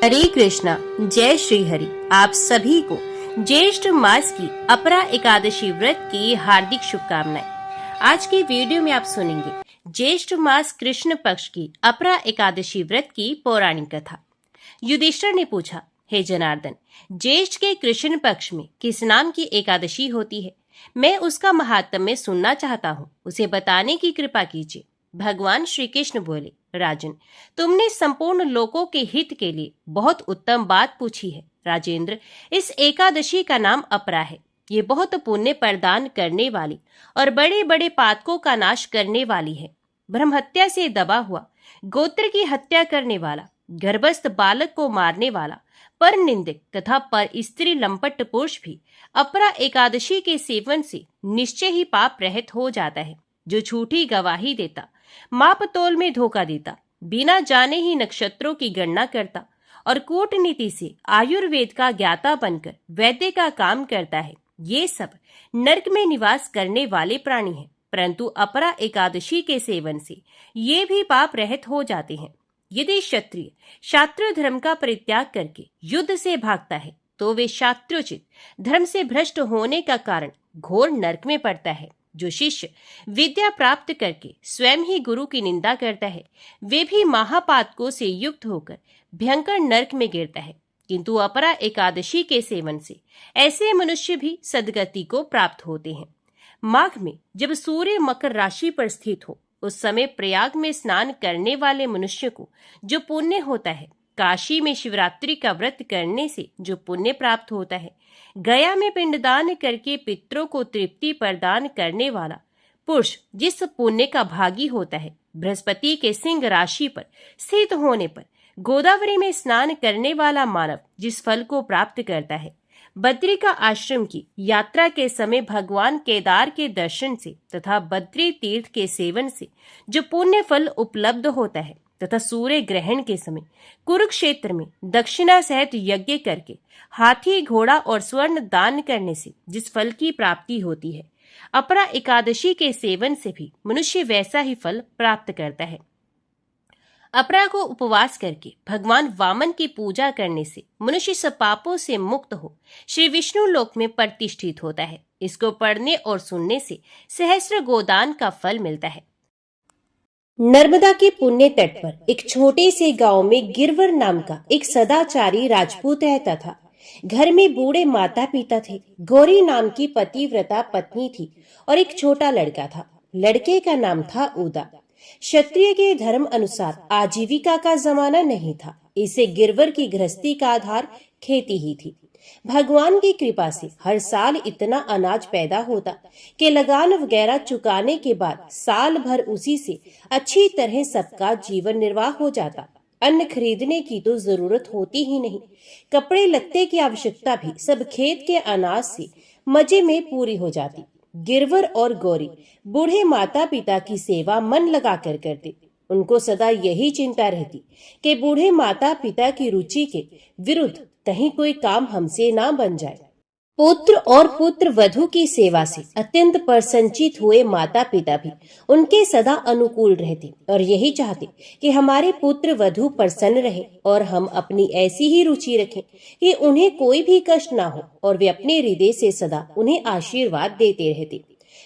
हरे कृष्णा, जय श्री हरि। आप सभी को ज्येष्ठ मास की अपरा एकादशी व्रत की हार्दिक शुभकामनाएं। आज की वीडियो में आप सुनेंगे ज्येष्ठ मास कृष्ण पक्ष की अपरा एकादशी व्रत की पौराणिक कथा। युधिष्ठिर ने पूछा, हे जनार्दन, ज्येष्ठ के कृष्ण पक्ष में किस नाम की एकादशी होती है? मैं उसका महात्म्य सुनना चाहता हूँ, उसे बताने की कृपा कीजिए। भगवान श्री कृष्ण बोले, राजन, तुमने संपूर्ण लोकों के हित के लिए बहुत उत्तम बात पूछी है। राजेंद्र, इस एकादशी का नाम अपरा है। ये बहुत पुण्य प्रदान करने वाली और बड़े बड़े पातकों का नाश करने वाली है। ब्रह्महत्या से दबा हुआ, गोत्र की हत्या करने वाला, गर्भस्थ बालक को मारने वाला, पर निंदक तथा पर स्त्री लंपट पुरुष भी अपरा एकादशी के सेवन से निश्चय ही पाप रहित हो जाता है। जो झूठी गवाही देता, माप तोल में धोखा देता, बिना जाने ही नक्षत्रों की गणना करता और कूटनीति से आयुर्वेद का ज्ञाता बनकर वैद्य का काम करता है, ये सब नरक में निवास करने वाले प्राणी हैं। परंतु अपरा एकादशी के सेवन से ये भी पाप रहित हो जाते हैं। यदि क्षत्रिय शास्त्र धर्म का परित्याग करके युद्ध से भागता है तो वे शास्त्रोचित धर्म से भ्रष्ट होने का कारण घोर नरक में पड़ता है। जो शिष्य विद्या प्राप्त करके स्वयं ही गुरु की निंदा करता है, वे भी महापातकों से युक्त होकर भयंकर नरक में गिरता है। किंतु अपरा एकादशी के सेवन से ऐसे मनुष्य भी सद्गति को प्राप्त होते हैं। माघ में जब सूर्य मकर राशि पर स्थित हो, उस समय प्रयाग में स्नान करने वाले मनुष्य को जो पुण्य होता है, काशी में शिवरात्रि का व्रत करने से जो पुण्य प्राप्त होता है, गया में पिंडदान करके पितरों को तृप्ति प्रदान करने वाला पुरुष जिस पुण्य का भागी होता है, बृहस्पति के सिंह राशि पर स्थित होने पर गोदावरी में स्नान करने वाला मानव जिस फल को प्राप्त करता है, बद्री का आश्रम की यात्रा के समय भगवान केदार के दर्शन से तथा बद्री तीर्थ के सेवन से जो पुण्य फल उपलब्ध होता है, तथा सूर्य ग्रहण के समय कुरुक्षेत्र में दक्षिणा सहित यज्ञ करके हाथी, घोड़ा और स्वर्ण दान करने से जिस फल की प्राप्ति होती है, अपरा एकादशी के सेवन से भी मनुष्य वैसा ही फल प्राप्त करता है। अपरा को उपवास करके भगवान वामन की पूजा करने से मनुष्य सब पापों से मुक्त हो श्री विष्णु लोक में प्रतिष्ठित होता है। इसको पढ़ने और सुनने से सहस्त्र गोदान का फल मिलता है। नर्मदा के पुण्य तट पर एक छोटे से गांव में गिरवर नाम का एक सदाचारी राजपूत रहता था। घर में बूढ़े माता पिता थे, गौरी नाम की पतिव्रता पत्नी थी और एक छोटा लड़का था। लड़के का नाम था उदा। क्षत्रिय के धर्म अनुसार आजीविका का जमाना नहीं था, इसे गिरवर की गृहस्थी का आधार खेती ही थी। भगवान की कृपा से हर साल इतना अनाज पैदा होता कि लगान वगैरह चुकाने के बाद साल भर उसी से अच्छी तरह सबका जीवन निर्वाह हो जाता। अन्न खरीदने की तो जरूरत होती ही नहीं, कपड़े लत्ते की आवश्यकता भी सब खेत के अनाज से मजे में पूरी हो जाती। गिरवर और गौरी बूढ़े माता पिता की सेवा मन लगाकर करते। उनको सदा यही चिंता रहती कि बूढ़े माता पिता की रुचि के विरुद्ध कहीं कोई काम हमसे ना बन जाए। पुत्र और पुत्र वधू की सेवा से अत्यंत प्रसन्नचित हुए माता पिता भी उनके सदा अनुकूल रहते और यही चाहते कि हमारे पुत्र वधू प्रसन्न रहे और हम अपनी ऐसी ही रुचि रखें कि उन्हें कोई भी कष्ट ना हो और वे अपने हृदय से सदा उन्हें आशीर्वाद देते रहते।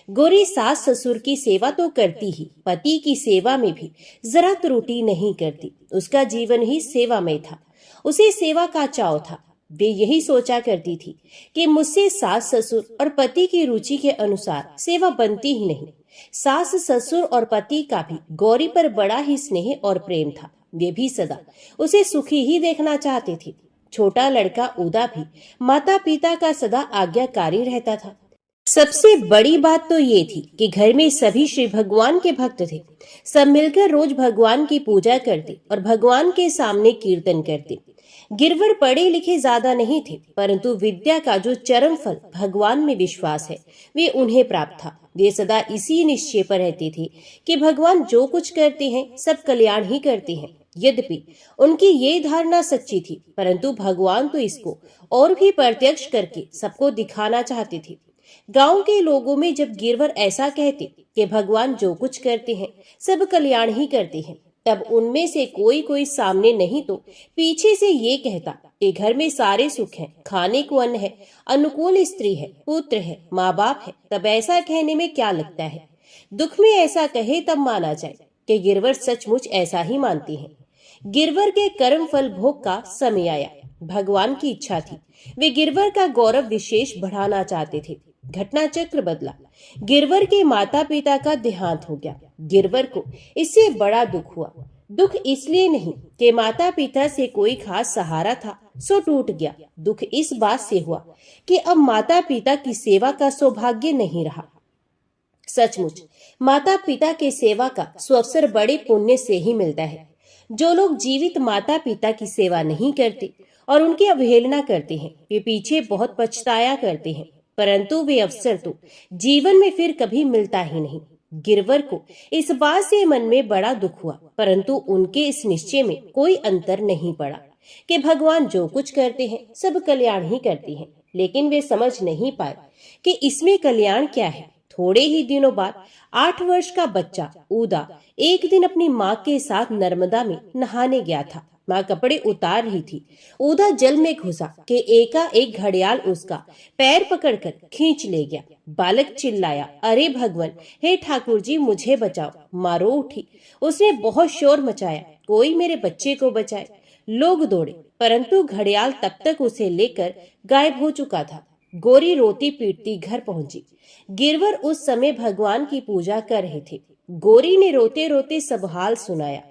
गौरी सास ससुर की सेवा तो करती ही, पति की सेवा में भी जरा त्रुटि नहीं करती। उसका जीवन ही सेवामय था, उसे सेवा का चाव था। वे यही सोचा करती थी कि मुझसे सास ससुर और पति की रुचि के अनुसार सेवा बनती ही नहीं। सास ससुर और पति का भी गौरी पर बड़ा ही स्नेह और प्रेम था। वे भी सदा उसे सुखी ही देखना चाहते थे। छोटा लड़का उदा भी माता पिता का सदा आज्ञाकारी रहता था। सबसे बड़ी बात तो ये थी कि घर में सभी श्री भगवान के भक्त थे। सब मिलकर रोज भगवान की पूजा करते और भगवान के सामने कीर्तन करते। गिरवर पढ़े लिखे ज्यादा नहीं थे, परंतु विद्या का जो चरम फल भगवान में विश्वास है, वे उन्हें प्राप्त था। वे सदा इसी निश्चय पर रहते थे कि भगवान जो कुछ करते हैं सब कल्याण ही करते हैं। यद्यपि उनकी ये धारणा सच्ची थी, परंतु भगवान तो इसको और भी प्रत्यक्ष करके सबको दिखाना चाहते थे। गांव के लोगों में जब गिरवर ऐसा कहते कि भगवान जो कुछ करते हैं सब कल्याण ही करते हैं, तब उनमें से कोई कोई सामने नहीं तो पीछे से ये कहता कि घर में सारे सुख हैं, खाने को अन्न है, अनुकूल स्त्री है, पुत्र है, माँ बाप है, तब ऐसा कहने में क्या लगता है। दुख में ऐसा कहे तब माना जाए कि गिरवर सचमुच ऐसा ही मानती हैं। गिरवर के कर्म फल भोग का समय आया। भगवान की इच्छा थी, वे गिरवर का गौरव विशेष बढ़ाना चाहते थे। घटना चक्र बदला। गिरवर के माता पिता का देहांत हो गया। गिरवर को इससे बड़ा दुख हुआ। दुख इसलिए नहीं कि माता पिता से कोई खास सहारा था सो टूट गया। दुख इस बात से हुआ कि अब माता पिता की सेवा का सौभाग्य नहीं रहा। सचमुच माता पिता के सेवा का सुअवसर बड़े पुण्य से ही मिलता है। जो लोग जीवित माता पिता की सेवा नहीं करते और उनकी अवहेलना करते हैं, वे पीछे बहुत पछताया करते हैं, परंतु वे अवसर तो जीवन में फिर कभी मिलता ही नहीं। गिरवर को इस बात से मन में बड़ा दुख हुआ, परंतु उनके इस निश्चय में कोई अंतर नहीं पड़ा कि भगवान जो कुछ करते हैं सब कल्याण ही करते हैं। लेकिन वे समझ नहीं पाए कि इसमें कल्याण क्या है। थोड़े ही दिनों बाद 8 वर्ष का बच्चा ऊदा एक दिन अपनी माँ के साथ नर्मदा में नहाने गया था। माँ कपड़े उतार रही थी। ऊदा जल में घुसा कि एकाएक घड़ियाल उसका पैर पकड़कर खींच ले गया। बालक चिल्लाया, अरे भगवान, हे ठाकुर जी, मुझे बचाओ। माँ रो उठी। उसने बहुत शोर मचाया, कोई मेरे बच्चे को बचाए। लोग दौड़े, परंतु घड़ियाल तब तक उसे लेकर गायब हो चुका था। गोरी रोती पीटती घर पहुंची। गिरवर उस समय भगवान की पूजा कर रहे थे। गोरी ने रोते रोते सब हाल सुनाया।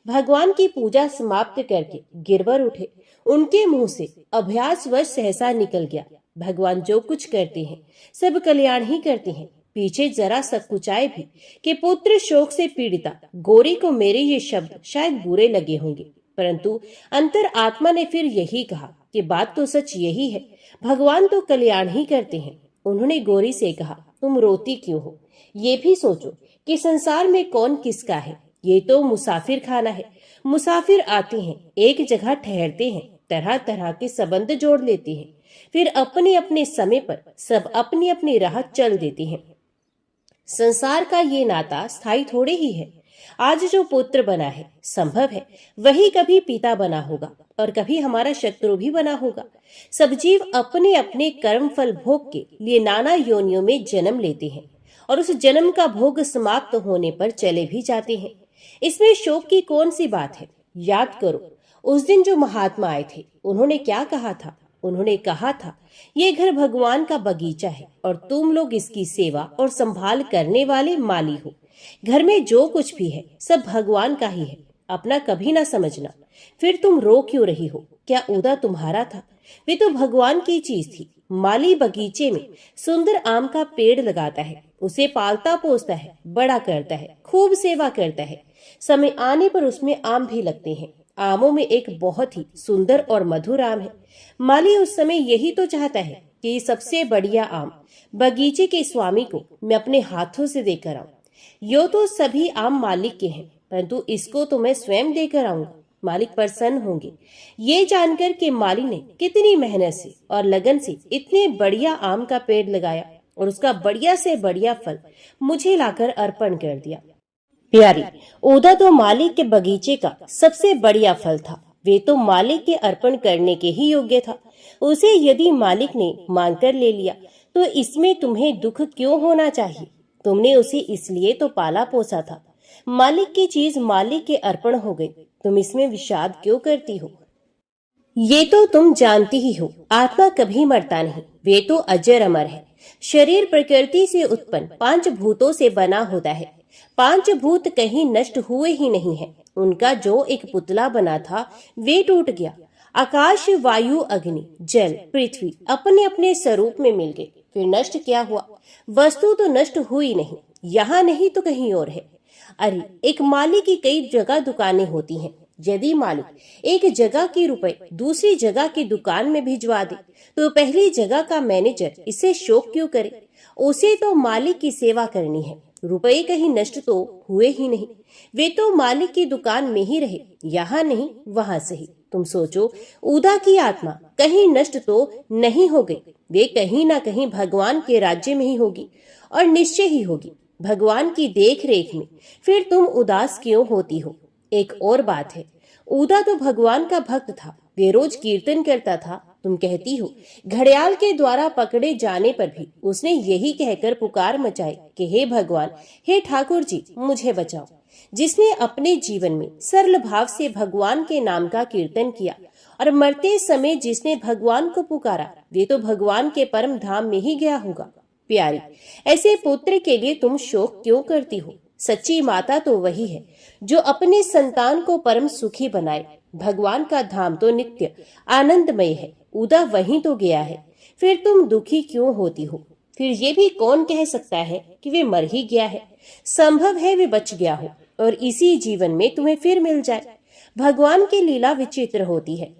भगवान की पूजा समाप्त करके गिरवर उठे। उनके मुंह से अभ्यासवश सहसा निकल गया, भगवान जो कुछ करते हैं सब कल्याण ही करते हैं। पीछे जरा सकुचाए भी कि पुत्र शोक से पीड़िता गोरी को मेरे ये शब्द शायद बुरे लगे होंगे, परंतु अंतर आत्मा ने फिर यही कहा कि बात तो सच यही है, भगवान तो कल्याण ही करते हैं। उन्होंने गोरी से कहा, तुम रोती क्यों हो? ये भी सोचो कि संसार में कौन किसका है। ये तो मुसाफिर खाना है। मुसाफिर आते हैं, एक जगह ठहरते हैं, तरह तरह के संबंध जोड़ लेते हैं, फिर अपने अपने समय पर सब अपनी अपनी राह चल देते हैं। संसार का ये नाता स्थायी थोड़े ही है। आज जो पुत्र बना है, संभव है वही कभी पिता बना होगा और कभी हमारा शत्रु भी बना होगा। सब जीव अपने अपने कर्म फल भोग के लिए नाना योनियों में जन्म लेते हैं और उस जन्म का भोग समाप्त होने पर चले भी जाते हैं। इसमें शोक की कौन सी बात है? याद करो, उस दिन जो महात्मा आए थे, उन्होंने क्या कहा था? उन्होंने कहा था, ये घर भगवान का बगीचा है और तुम लोग इसकी सेवा और संभाल करने वाले माली हो। घर में जो कुछ भी है सब भगवान का ही है, अपना कभी ना समझना। फिर तुम रो क्यों रही हो? क्या ऊदा तुम्हारा था? वे तो भगवान की चीज थी। माली बगीचे में सुंदर आम का पेड़ लगाता है, उसे पालता पोसता है, बड़ा करता है, खूब सेवा करता है। समय आने पर उसमें आम भी लगते हैं। आमों में एक बहुत ही सुंदर और मधुर आम है। माली उस समय यही तो चाहता है कि ये सबसे बढ़िया आम बगीचे के स्वामी को मैं अपने हाथों से देकर आऊं। यो तो सभी आम मालिक के हैं, परंतु इसको तो मैं स्वयं देकर आऊंगा। मालिक प्रसन्न होंगे। ये जानकर कि माली ने कितनी मेहनत से और लगन से इतने बढ़िया आम का पेड़ लगाया और उसका बढ़िया से बढ़िया फल मुझे लाकर अर्पण कर दिया। प्यारी, ऊदा तो मालिक के बगीचे का सबसे बढ़िया फल था। वे तो मालिक के अर्पण करने के ही योग्य था। उसे यदि मालिक ने मांग कर ले लिया तो इसमें तुम्हें दुख क्यों होना चाहिए? तुमने उसे इसलिए तो पाला पोसा था। मालिक की चीज मालिक के अर्पण हो गई, तुम इसमें विषाद क्यों करती हो? ये तो तुम जानती ही हो, आत्मा कभी मरता नहीं, वे तो अजर अमर है। शरीर प्रकृति से उत्पन्न 5 भूतों से बना होता है। 5 भूत कहीं नष्ट हुए ही नहीं है। उनका जो एक पुतला बना था वे टूट गया। आकाश, वायु, अग्नि, जल, पृथ्वी अपने अपने स्वरूप में मिल गए। फिर नष्ट क्या हुआ? वस्तु तो नष्ट हुई नहीं, यहाँ नहीं तो कहीं और है। अरे, एक माली की कई जगह दुकानें होती हैं। यदि मालिक एक जगह की रुपए दूसरी जगह की दुकान में भिजवा दे तो पहली जगह का मैनेजर इसे शोक क्यों करे? उसे तो मालिक की सेवा करनी है। रुपए कहीं नष्ट तो हुए ही नहीं, वे तो मालिक की दुकान में ही रहे, यहाँ नहीं वहां सही। तुम सोचो, ऊदा की आत्मा कहीं नष्ट तो नहीं हो गई, वे कहीं ना कहीं भगवान के राज्य में ही होगी और निश्चय ही होगी, भगवान की देख रेख में। फिर तुम उदास क्यों होती हो? एक और बात है, उदा तो भगवान का भक्त था, वे रोज कीर्तन करता था। तुम कहती हो घड़ियाल के द्वारा पकड़े जाने पर भी उसने यही कहकर पुकार मचाई कि हे भगवान, हे ठाकुर जी, मुझे बचाओ। जिसने अपने जीवन में सरल भाव से भगवान के नाम का कीर्तन किया और मरते समय जिसने भगवान को पुकारा, वे तो भगवान के परम धाम में ही गया होगा। प्यारी, ऐसे पुत्र के लिए तुम शोक क्यों करती हो? सच्ची माता तो वही है जो अपने संतान को परम सुखी बनाए। भगवान का धाम तो नित्य आनंदमय है, उदा वहीं तो गया है, फिर तुम दुखी क्यों होती हो? फिर ये भी कौन कह सकता है कि वे मर ही गया है? संभव है वे बच गया हो और इसी जीवन में तुम्हें फिर मिल जाए। भगवान की लीला विचित्र होती है,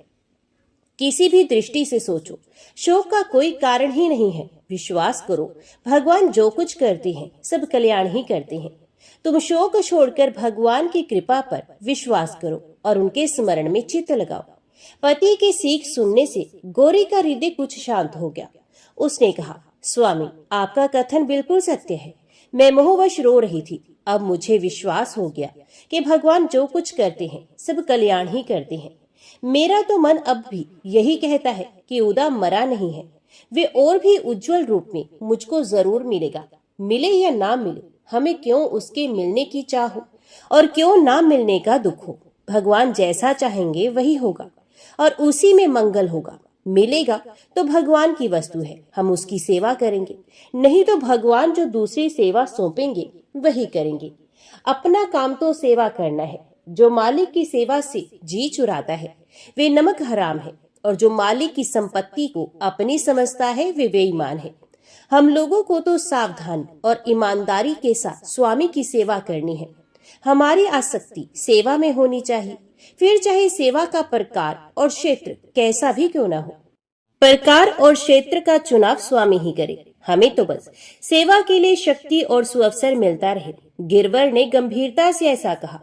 किसी भी दृष्टि से सोचो, शोक का कोई कारण ही नहीं है। विश्वास करो, भगवान जो कुछ करते हैं सब कल्याण ही करते हैं। तुम शोक छोड़कर भगवान की कृपा पर विश्वास करो और उनके स्मरण में चित्त लगाओ। पति की सीख सुनने से गौरी का हृदय कुछ शांत हो गया। उसने कहा, स्वामी, आपका कथन बिल्कुल सत्य है। मैं मोहवश रो रही थी, अब मुझे विश्वास हो गया कि भगवान जो कुछ करते हैं सब कल्याण ही करते हैं। मेरा तो मन अब भी यही कहता है कि उदा मरा नहीं है, वे और भी उज्जवल रूप में मुझको जरूर मिलेगा। मिले या ना मिले, हमें क्यों उसके मिलने की चाह हो और क्यों ना मिलने का दुख हो। भगवान जैसा चाहेंगे वही होगा और उसी में मंगल होगा। मिलेगा तो भगवान की वस्तु है, हम उसकी सेवा करेंगे, नहीं तो भगवान जो दूसरी सेवा सौंपेंगे वही करेंगे। अपना काम तो सेवा करना है। जो मालिक की सेवा से जी चुराता है वे नमक हराम है, और जो मालिक की संपत्ति को अपनी समझता है वे बेईमान है। हम लोगों को तो सावधान और ईमानदारी के साथ स्वामी की सेवा करनी है। हमारी आसक्ति सेवा में होनी चाहिए, फिर चाहे सेवा का प्रकार और क्षेत्र कैसा भी क्यों ना हो। प्रकार और क्षेत्र का चुनाव स्वामी ही करे, हमें तो बस सेवा के लिए शक्ति और सुअवसर मिलता रहे। गिरवर ने गंभीरता से ऐसा कहा।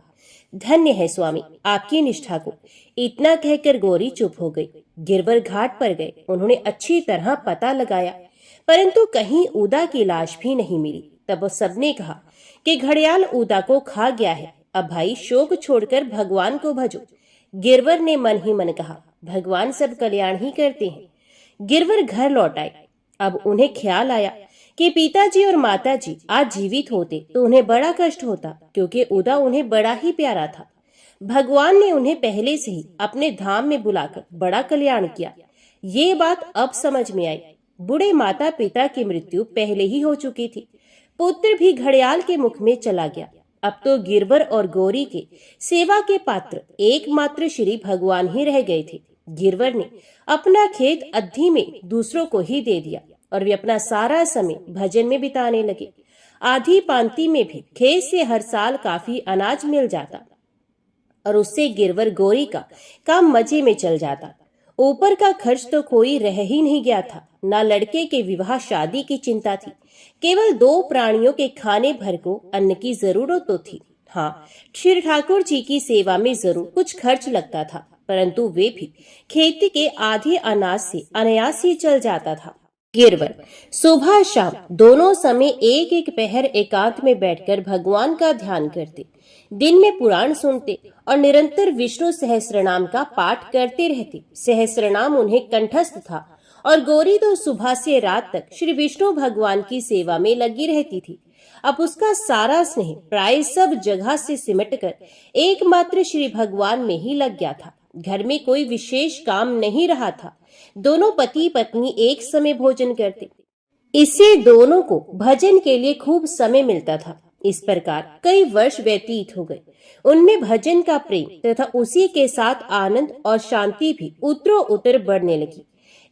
धन्य है स्वामी आपकी निष्ठा को। इतना कहकर गौरी चुप हो गई। गिरवर घाट पर गए, उन्होंने अच्छी तरह पता लगाया, परंतु कहीं उदा की लाश भी नहीं मिली। तब सबने कहा कि घड़ियाल उदा को खा गया है। अब भाई शोक छोड़कर भगवान को भजो। गिरवर ने मन ही मन कहा, भगवान सब कल्याण ही करते हैं। गिरवर घर लौट आए। अब उन्हें ख्याल आया कि पिताजी और माताजी आज जीवित होते तो उन्हें बड़ा कष्ट होता, क्योंकि उदा उन्हें बड़ा ही प्यारा था। भगवान ने उन्हें पहले से ही अपने धाम में बुलाकर बड़ा कल्याण किया। ये बात अब समझ में आई। बूढ़े माता पिता की मृत्यु पहले ही हो चुकी थी। पुत्र भी घड़ियाल के मुख में चला गया। अब तो गिरवर और गौरी के सेवा के पात्र एकमात्र श्री भगवान ही रह गए थे। गिरवर ने अपना खेत अद्धी में दूसरों को ही दे दिया और वे अपना सारा समय भजन में बिताने लगे। आधी पांति में भी खेत से हर साल काफी अनाज मिल जाता और उससे गिरवर गौरी का काम मजे में चल जाता। ऊपर का खर्च तो कोई रह ही नहीं गया था। ना लड़के के विवाह शादी की चिंता थी, केवल 2 प्राणियों के खाने भर को अन्न की जरूरत तो थी। हाँ, श्री ठाकुर जी की सेवा में जरूर कुछ खर्च लगता था, परंतु वे भी खेती के आधे अनाज से अनायास ही चल जाता था। गिरवर सुबह शाम दोनों समय एक एक पहर एकांत में बैठकर भगवान का ध्यान करते, दिन में पुराण सुनते और निरंतर विष्णु सहस्त्रनाम का पाठ करते रहते। सहस्त्रनाम उन्हें कंठस्थ था और गौरी तो सुबह से रात तक श्री विष्णु भगवान की सेवा में लगी रहती थी। अब उसका सारा स्नेह प्राय सब जगह से सिमटकर एकमात्र श्री भगवान में ही लग गया था। घर में कोई विशेष काम नहीं रहा था। दोनों पति पत्नी एक समय भोजन करते, इससे दोनों को भजन के लिए खूब समय मिलता था। इस प्रकार कई वर्ष व्यतीत हो गए। उनमें भजन का प्रेम तथा उसी के साथ आनंद और शांति भी उत्तरों उत्तर बढ़ने लगी।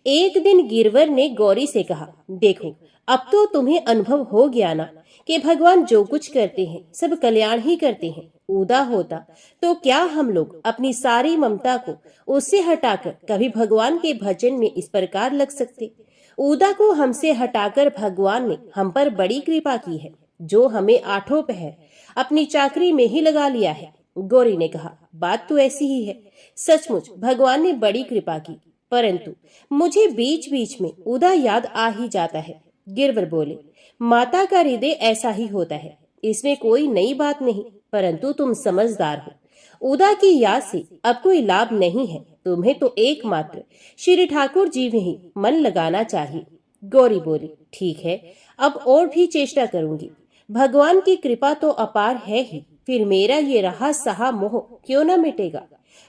एक दिन गिरवर ने गौरी से कहा, देखो अब तो तुम्हें अनुभव हो गया ना कि भगवान जो कुछ करते हैं सब कल्याण ही करते हैं। उदा होता तो क्या हम लोग अपनी सारी ममता को उससे हटाकर कभी भगवान के भजन में इस प्रकार लग सकते? उदा को हमसे हटाकर भगवान ने हम पर बड़ी कृपा की है, जो हमें 8 पहर अपनी चाकरी में ही लगा लिया है। गौरी ने कहा, बात तो ऐसी ही है। सचमुच भगवान ने बड़ी कृपा की, परंतु मुझे बीच बीच में उदा याद आ ही जाता है। गिरवर बोले, माता का हृदय ऐसा ही होता है, इसमें कोई नई बात नहीं, परंतु तुम समझदार हो उदा की याद से अब कोई लाभ नहीं है। तुम्हें तो एकमात्र श्री ठाकुर जी में ही मन लगाना चाहिए। गौरी बोली, ठीक है, अब और भी चेष्टा करूंगी। भगवान की कृपा तो अपार है ही, फिर मेरा ये रहा सहा मोह क्यों न मिटेगा।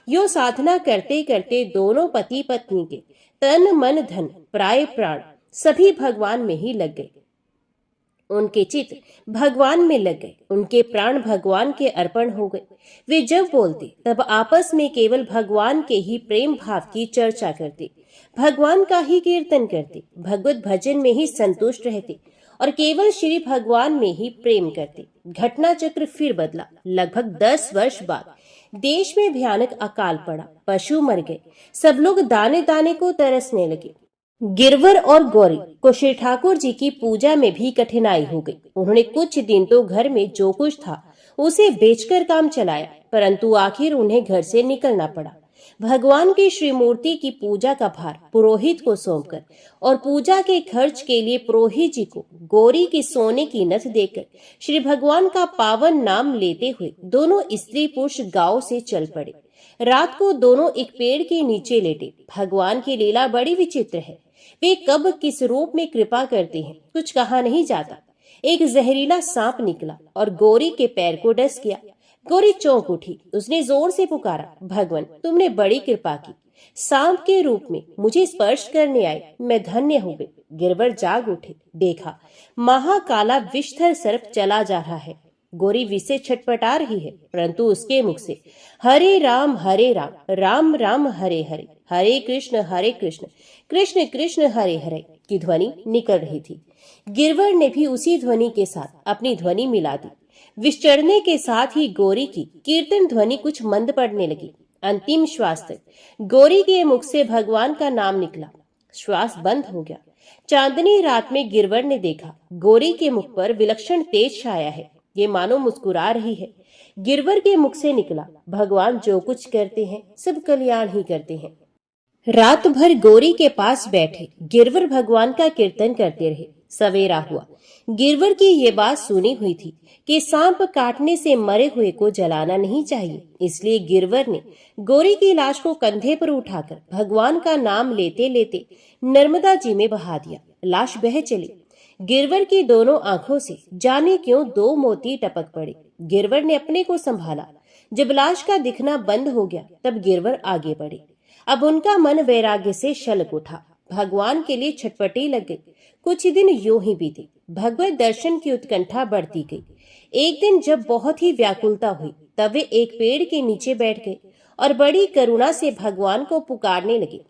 यो साधना करते करते दोनों पति पत्नी के तन मन धन प्राय प्राण सभी भगवान में ही लग गए। उनके चित्त भगवान में लग गए, उनके प्राण भगवान के अर्पण हो गए। वे जब बोलते तब आपस में केवल भगवान के ही प्रेम भाव की चर्चा करते, भगवान का ही कीर्तन करते, भगवत भजन में ही संतुष्ट रहते और केवल श्री भगवान में ही प्रेम करते। घटना चक्र फिर बदला। लगभग 10 वर्ष बाद देश में भयानक अकाल पड़ा, पशु मर गए, सब लोग दाने दाने को तरसने लगे। गिरवर और गौरी को श्री ठाकुर जी की पूजा में भी कठिनाई हो गई। उन्होंने कुछ दिन तो घर में जो कुछ था उसे बेचकर काम चलाया, परंतु आखिर उन्हें घर से निकलना पड़ा। भगवान की श्री मूर्ति की पूजा का भार पुरोहित को सौंपकर और पूजा के खर्च के लिए पुरोहित जी को गौरी की सोने की नथ देकर श्री भगवान का पावन नाम लेते हुए दोनों स्त्री पुरुष गांव से चल पड़े। रात को दोनों एक पेड़ के नीचे लेटे। भगवान की लीला बड़ी विचित्र है। वे कब किस रूप में कृपा करते हैं कुछ कहा नहीं जाता। एक जहरीला सांप निकला और गौरी के पैर को डस गया। गौरी चौंक उठी। उसने जोर से पुकारा, भगवान तुमने बड़ी कृपा की, सांप के रूप में मुझे स्पर्श करने आए, मैं धन्य हो गई। गिरवर जाग उठे, देखा महाकाला विषधर सर्प चला जा रहा है। गौरी विष से छटपटा रही है, परंतु उसके मुख से हरे राम राम राम हरे हरे, हरे कृष्ण कृष्ण कृष्ण हरे हरे की ध्वनि निकल रही थी। गिरवर ने भी उसी ध्वनि के साथ अपनी ध्वनि मिला दी। विष चढ़ने के साथ ही गौरी की कीर्तन ध्वनि कुछ मंद पड़ने लगी। अंतिम श्वास तक गौरी के मुख से भगवान का नाम निकला। श्वास बंद हो गया। चांदनी रात में गिरवर ने देखा गौरी के मुख पर विलक्षण तेज छाया है, ये मानो मुस्कुरा रही है। गिरवर के मुख से निकला, भगवान जो कुछ करते हैं सब कल्याण ही करते हैं। रात भर गौरी के पास बैठे गिरवर भगवान का कीर्तन करते रहे। सवेरा हुआ। गिरवर की ये बात सुनी हुई थी कि सांप काटने से मरे हुए को जलाना नहीं चाहिए, इसलिए गिरवर ने गौरी की लाश को कंधे पर उठाकर भगवान का नाम लेते लेते नर्मदा जी में बहा दिया। लाश बह चली। गिरवर की दोनों आंखों से जाने क्यों 2 मोती टपक पड़े। गिरवर ने अपने को संभाला। जब लाश का दिखना बंद हो गया तब गिरवर आगे बढ़े। अब उनका मन वैराग्य से छलक उठा। भगवान के लिए छटपटी लग गई। कुछ दिन यूं ही बीते। भगवत दर्शन की उत्कंठा बढ़ती गई। एक दिन जब बहुत ही व्याकुलता हुई तब वे एक पेड़ के नीचे बैठ गए और बड़ी करुणा से भगवान को पुकारने लगे।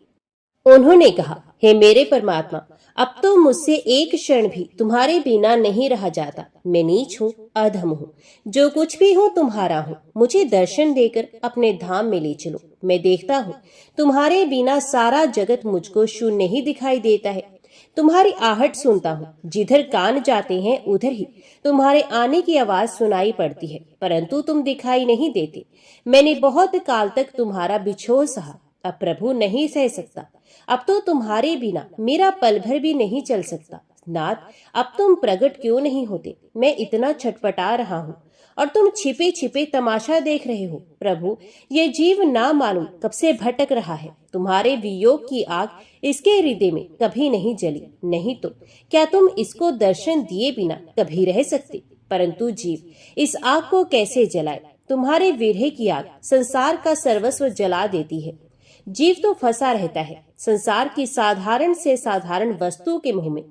उन्होंने कहा, हे मेरे परमात्मा, अब तो मुझसे एक क्षण भी तुम्हारे बिना नहीं रहा जाता। मैं नीच हूँ, अधम हूँ, जो कुछ भी हूँ तुम्हारा हूँ। मुझे दर्शन देकर अपने धाम में ले चलो। मैं देखता हूँ तुम्हारे बिना सारा जगत मुझको शून्य ही दिखाई देता है। तुम्हारी आहट सुनता हूँ, जिधर कान जाते हैं उधर ही तुम्हारे आने की आवाज सुनाई पड़ती है, परंतु तुम दिखाई नहीं देते। मैंने बहुत काल तक तुम्हारा बिछोह सहा, अब प्रभु नहीं सह सकता। अब तो तुम्हारे बिना मेरा पल भर भी नहीं चल सकता। नाथ, अब तुम प्रकट क्यों नहीं होते? मैं इतना छटपटा रहा हूँ और तुम छिपे छिपे तमाशा देख रहे हो। प्रभु, ये जीव ना मालूम कब से भटक रहा है। तुम्हारे वियोग की आग इसके हृदय में कभी नहीं जली, नहीं तो क्या तुम इसको दर्शन दिए बिना कभी रह सकते? परंतु जीव इस आग को कैसे जलाए? तुम्हारे विरह की आग संसार का सर्वस्व जला देती है। जीव तो फंसा रहता है संसार की साधारण से साधारण वस्तु के मुंह में।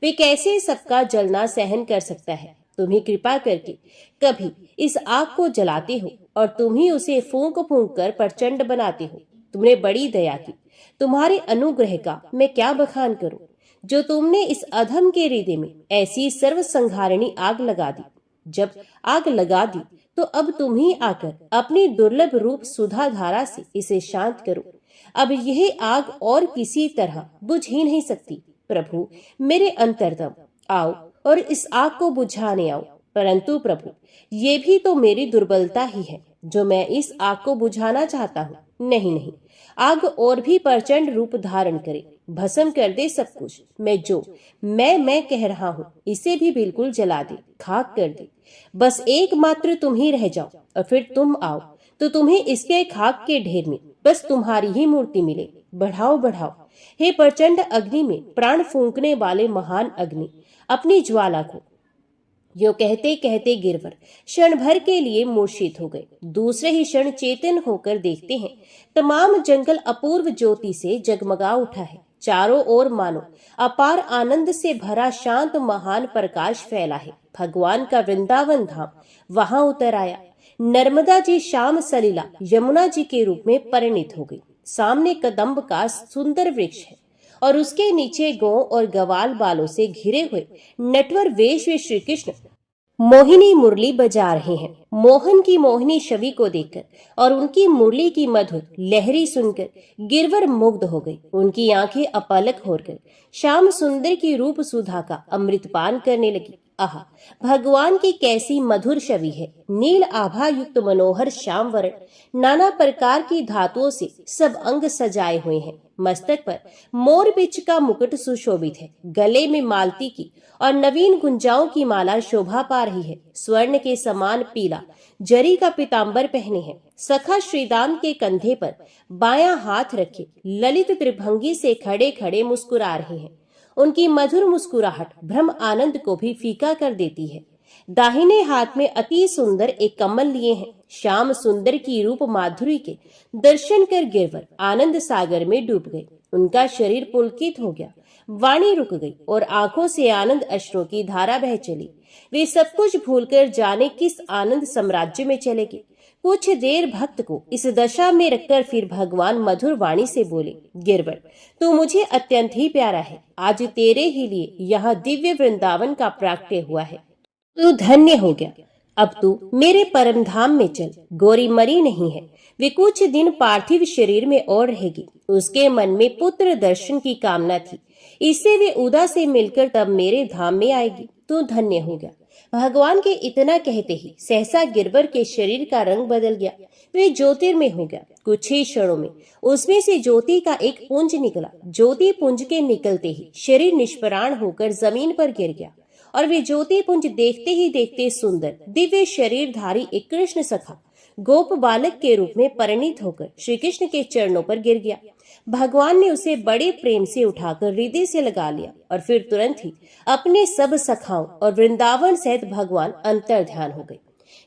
वे कैसे सबका जलना सहन कर सकता है? तुम ही कृपा करके कभी इस आग को जलाते हो और तुम ही उसे फूंक फूंक कर प्रचंड बनाते हो। तुमने बड़ी दया की, तुम्हारे अनुग्रह का मैं क्या बखान करूं, जो तुमने इस अधम के हृदय में ऐसी सर्व संहारिणी आग लगा दी। जब आग लगा दी तो अब तुम ही आकर अपनी दुर्लभ रूप सुधा धारा से इसे शांत करो। अब यह आग और किसी तरह बुझ ही नहीं सकती। प्रभु, मेरे अंतर्दम आओ और इस आग को बुझाने आओ। परंतु प्रभु, ये भी तो मेरी दुर्बलता ही है जो मैं इस आग को बुझाना चाहता हूँ। नहीं नहीं, आग और भी प्रचंड रूप धारण करे, भस्म कर दे सब कुछ। मैं कह रहा हूँ इसे भी बिल्कुल जला दे, खाक कर दे। बस एकमात्र तुम ही रह जाओ और फिर तुम आओ। तो तुम्हें इसके खाक के ढेर में बस तुम्हारी ही मूर्ति मिले। बढ़ाओ बढ़ाओ हे प्रचंड अग्नि में प्राण फूंकने वाले महान अग्नि, अपनी ज्वाला को। यो कहते कहते गिरवर क्षण भर के लिए मूर्छित हो गए। दूसरे ही क्षण चेतन होकर देखते हैं तमाम जंगल अपूर्व ज्योति से जगमगा उठा है। चारों ओर मानो अपार आनंद से भरा शांत महान प्रकाश फैला है। भगवान का वृंदावन धाम वहां उतर आया। नर्मदा जी श्याम सलीला यमुना जी के रूप में परिणित हो गई। सामने कदम्ब का सुंदर वृक्ष है और उसके नीचे गौ और गवाल बालों से घिरे हुए नटवर वेश में श्री कृष्ण मोहिनी मुरली बजा रहे हैं। मोहन की मोहिनी छवि को देखकर और उनकी मुरली की मधुर लहरी सुनकर गिरवर मुग्ध हो गई। उनकी आंखें अपलक होकर श्याम सुंदर की रूप सुधा का अमृतपान करने लगी। आहा, भगवान की कैसी मधुर छवि है। नील आभा युक्त मनोहर श्याम वर्ण, नाना प्रकार की धातुओं से सब अंग सजाए हुए हैं। मस्तक पर मोर बिच का मुकुट सुशोभित है। गले में मालती की और नवीन गुंजाओं की माला शोभा पा रही है। स्वर्ण के समान पीला जरी का पीतांबर पहने हैं। सखा श्रीदाम के कंधे पर बायां हाथ रखे ललित त्रिभंगी से खड़े खड़े मुस्कुरा रहे हैं। उनकी मधुर मुस्कुराहट भ्रम आनंद को भी फीका कर देती है। दाहिने हाथ में अति सुंदर एक कमल लिए हैं। श्याम सुंदर की रूप माधुरी के दर्शन कर गिरवर आनंद सागर में डूब गए। उनका शरीर पुलकित हो गया, वाणी रुक गई और आंखों से आनंद अश्रुओं की धारा बह चली। वे सब कुछ भूलकर जाने किस आनंद साम्राज्य में चले गए। कुछ देर भक्त को इस दशा में रखकर फिर भगवान मधुर वाणी से बोले, गिरवर तू मुझे अत्यंत ही प्यारा है। आज तेरे ही लिए यहाँ दिव्य वृंदावन का प्राकट्य हुआ है। तू धन्य हो गया। अब तू मेरे परम धाम में चल। गौरी मरी नहीं है, वे कुछ दिन पार्थिव शरीर में और रहेगी। उसके मन में पुत्र दर्शन की कामना थी, इससे वे उदा से मिलकर तब मेरे धाम में आएगी। तू धन्य हो गया। भगवान के इतना कहते ही सहसा गिरवर के शरीर का रंग बदल गया। वे ज्योतिर्मय हो गया। कुछ ही क्षणों में उसमें से ज्योति का एक पुंज निकला। ज्योति पुंज के निकलते ही शरीर निष्प्राण होकर जमीन पर गिर गया और वे ज्योति पुंज देखते ही देखते सुंदर दिव्य शरीरधारी एक कृष्ण सखा गोप बालक के रूप में परिणित होकर श्री कृष्ण के चरणों पर गिर गया। भगवान ने उसे बड़े प्रेम से उठाकर हृदय से लगा लिया और फिर तुरंत ही अपने सब सखाओं और वृंदावन सहित भगवान अंतर ध्यान हो गए।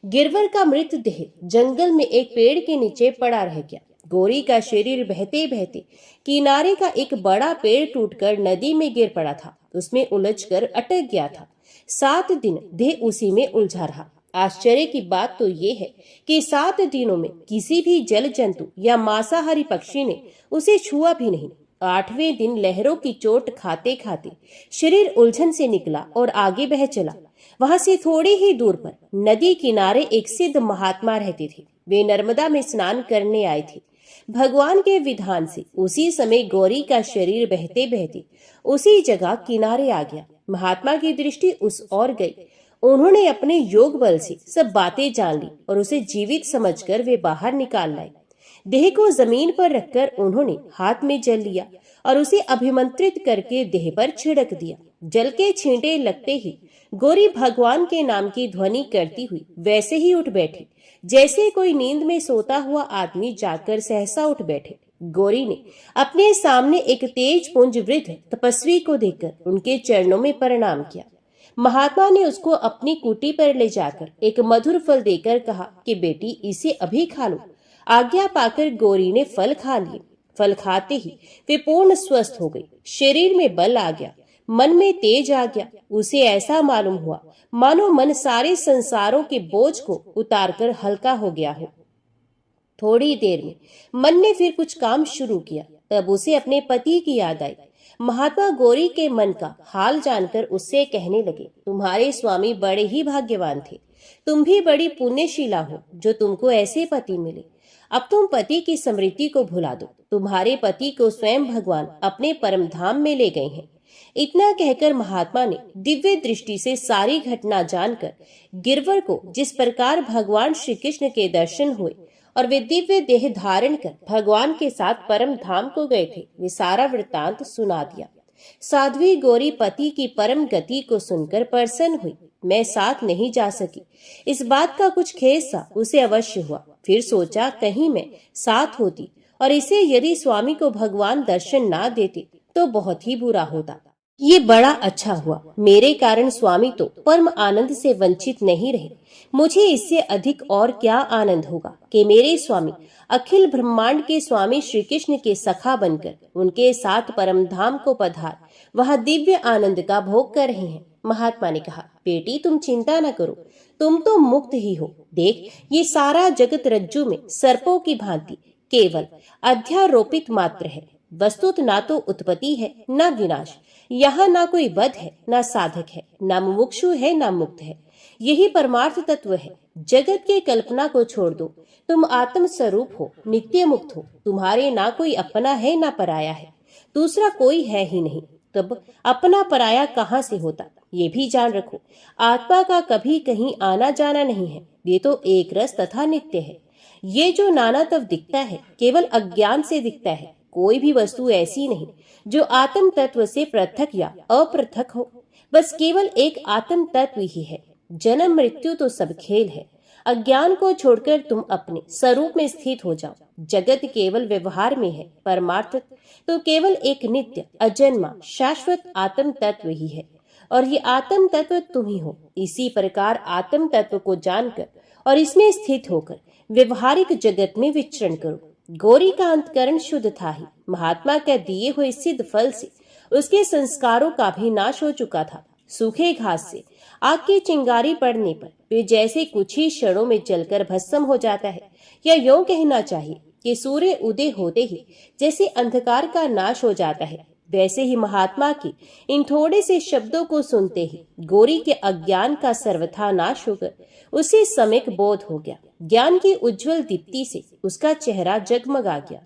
गिरवर का मृतदेह जंगल में एक पेड़ के नीचे पड़ा रह गया। गौरी का शरीर बहते बहते किनारे का एक बड़ा पेड़ टूटकर नदी में गिर पड़ा था। उसमें उलझकर अटक गया था। 7 दिन देह उसी में उलझा रहा। आश्चर्य की बात तो ये है कि 7 दिनों में किसी भी जल जंतु या मांसाहारी पक्षी ने उसे छुआ भी नहीं। 8वें दिन लहरों की चोट खाते खाते शरीर उलझन से निकला और आगे बह चला। वहां से थोड़ी ही दूर पर नदी किनारे एक सिद्ध महात्मा रहते थे। वे नर्मदा में स्नान करने आए थे। भगवान के विधान से उसी समय गौरी का शरीर बहते बहते उसी जगह किनारे आ गया। महात्मा की दृष्टि उस ओर गई। उन्होंने अपने योग बल से सब बातें जान ली और उसे जीवित समझकर वे बाहर निकाल लाए। देह को जमीन पर रखकर उन्होंने हाथ में जल लिया और उसे अभिमंत्रित करके देह पर छिड़क दिया। जल के छींटे लगते ही गौरी भगवान के नाम की ध्वनि करती हुई वैसे ही उठ बैठी जैसे कोई नींद में सोता हुआ आदमी जाकर सहसा उठ बैठे। गौरी ने अपने सामने एक तेज पुंज वृद्ध तपस्वी को देखकर उनके चरणों में प्रणाम किया। महात्मा ने उसको अपनी कुटी पर ले जाकर एक मधुर फल देकर कहा कि बेटी इसे अभी खा लो। आज्ञा पाकर गौरी ने फल खा लिए। फल खाते ही वे पूर्ण स्वस्थ हो गई। शरीर में बल आ गया, मन में तेज आ गया। उसे ऐसा मालूम हुआ मानो मन सारे संसारों के बोझ को उतारकर हल्का हो गया हो। थोड़ी देर में मन ने फिर कुछ काम शुरू किया। तब उसे अपने पति की याद आई। महात्मा गौरी के मन का हाल जानकर उससे कहने लगे, तुम्हारे स्वामी बड़े ही भाग्यवान थे। तुम भी बड़ी पुण्यशीला हो जो तुमको ऐसे पति मिले। अब तुम पति की स्मृति को भुला दो। तुम्हारे पति को स्वयं भगवान अपने परम धाम में ले गए हैं। इतना कहकर महात्मा ने दिव्य दृष्टि से सारी घटना जानकर गिरवर को जिस प्रकार भगवान श्री कृष्ण के दर्शन हुए और वे दिव्य देह धारण कर भगवान के साथ परम धाम को गए थे, वे सारा वृत्तांत सुना दिया। साध्वी गौरी पति की परम गति को सुनकर प्रसन्न हुई। मैं साथ नहीं जा सकी, इस बात का कुछ खेद सा उसे अवश्य हुआ। फिर सोचा कहीं मैं साथ होती और इसे यदि स्वामी को भगवान दर्शन ना देते तो बहुत ही बुरा होता। ये बड़ा अच्छा हुआ, मेरे कारण स्वामी तो परम आनंद से वंचित नहीं रहे। मुझे इससे अधिक और क्या आनंद होगा कि मेरे स्वामी अखिल ब्रह्मांड के स्वामी श्री कृष्ण के सखा बनकर उनके साथ परम धाम को पधार वहां दिव्य आनंद का भोग कर रहे हैं। महात्मा ने कहा, बेटी तुम चिंता न करो, तुम तो मुक्त ही हो। देख, ये सारा जगत रज्जु में सर्पों की भांति केवल अध्यारोपित मात्र है। वस्तुत ना तो उत्पत्ति है न विनाश। यहाँ ना कोई वध है, ना साधक है, ना मुमुक्षु है, ना मुक्त है। यही परमार्थ तत्व है। जगत के कल्पना को छोड़ दो, तुम आत्म स्वरूप हो, नित्य मुक्त हो। तुम्हारे ना कोई अपना है ना पराया है, दूसरा कोई है ही नहीं। तब अपना पराया कहाँ से होता, ये भी जान रखो। आत्मा का कभी कहीं आना जाना नहीं है, ये तो एक रस तथा नित्य है। ये जो नाना तब दिखता है केवल अज्ञान से दिखता है। कोई भी वस्तु ऐसी नहीं जो आत्म तत्व से पृथक या अपृथक हो, बस केवल एक आत्म तत्व ही है। जन्म मृत्यु तो सब खेल है। अज्ञान को छोड़कर तुम अपने स्वरूप में स्थित हो जाओ। जगत केवल व्यवहार में है, परमार्थ तो केवल एक नित्य अजन्मा शाश्वत आत्म तत्व ही है, और ये आत्म तत्व तुम ही हो। इसी प्रकार आत्म तत्व को जानकर और इसमें स्थित होकर व्यवहारिक जगत में विचरण करो। गौरी का अंतकरण शुद्ध था ही। महात्मा के दिए हुए सिद्ध फल से उसके संस्कारों का भी नाश हो चुका था। सूखे घास से आग की चिंगारी पड़ने पर वे जैसे कुछ ही क्षणों में जलकर भस्म हो जाता है, या यूं कहना चाहिए कि सूर्य उदय होते ही जैसे अंधकार का नाश हो जाता है, वैसे ही महात्मा की इन थोड़े से शब्दों को सुनते ही गौरी के अज्ञान का सर्वथा नाश होकर उसे सम्यक बोध हो गया। ज्ञान की उज्जवल दीप्ति से उसका चेहरा जगमगा गया।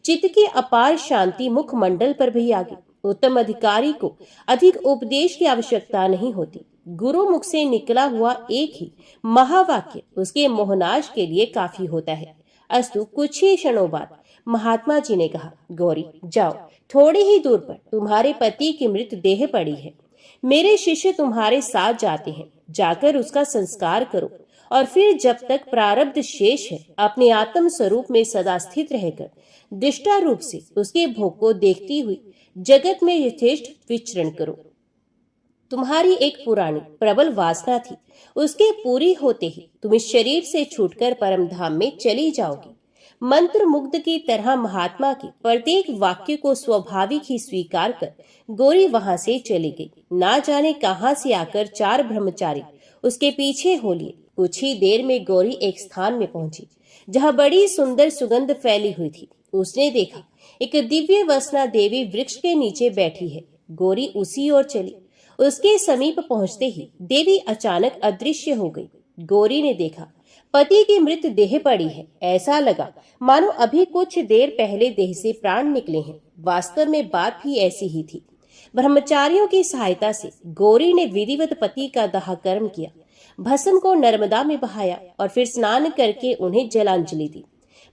चित्त की अपार शांति मुखमंडल पर भी आ गई। उत्तम अधिकारी को अधिक उपदेश की आवश्यकता नहीं होती। गुरु मुख से निकला हुआ एक ही महावाक्य उसके मोहनाश के लिए काफी होता है। अस्तु, कुछ ही क्षणों बाद महात्मा जी ने कहा, गौरी जाओ, थोड़ी ही दूर पर तुम्हारे पति की मृत देह पड़ी है। मेरे शिष्य तुम्हारे साथ जाते हैं, जाकर उसका संस्कार करो और फिर जब तक प्रारब्ध शेष है अपने आत्म स्वरूप में सदा स्थित रहकर दृष्टा रूप से उसके भोग को देखती हुई जगत में यथेष्ट विचरण करो। तुम्हारी एक पुरानी प्रबल वासना थी, उसके पूरी होते ही तुम इस शरीर से छूटकर परम धाम में चली जाओगी। मंत्र मुग्ध की तरह महात्मा के प्रत्येक वाक्य को स्वाभाविक ही स्वीकार कर गौरी वहां से चली गई। ना जाने कहां से आकर 4 ब्रह्मचारी उसके पीछे हो लिए। कुछ ही देर में गौरी एक स्थान में पहुंची जहां बड़ी सुंदर सुगंध फैली हुई थी। उसने देखा एक दिव्य वसना देवी वृक्ष के नीचे बैठी है। गौरी उसी ओर चली। उसके समीप पहुंचते ही देवी अचानक अदृश्य हो गई। गौरी ने देखा पति की मृत देह पड़ी है। ऐसा लगा मानो अभी कुछ देर पहले देह से प्राण निकले हैं। वास्तव में बात भी ऐसी ही थी। ब्रह्मचारियों की सहायता से गौरी ने विधिवत पति का दाह कर्म किया, भस्म को नर्मदा में बहाया और फिर स्नान करके उन्हें जलांजलि दी।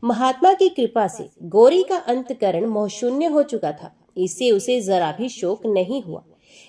महात्मा की कृपा से गौरी का अंतकरण मोहशून्य हो चुका था। इससे उसे जरा भी शोक नहीं हुआ।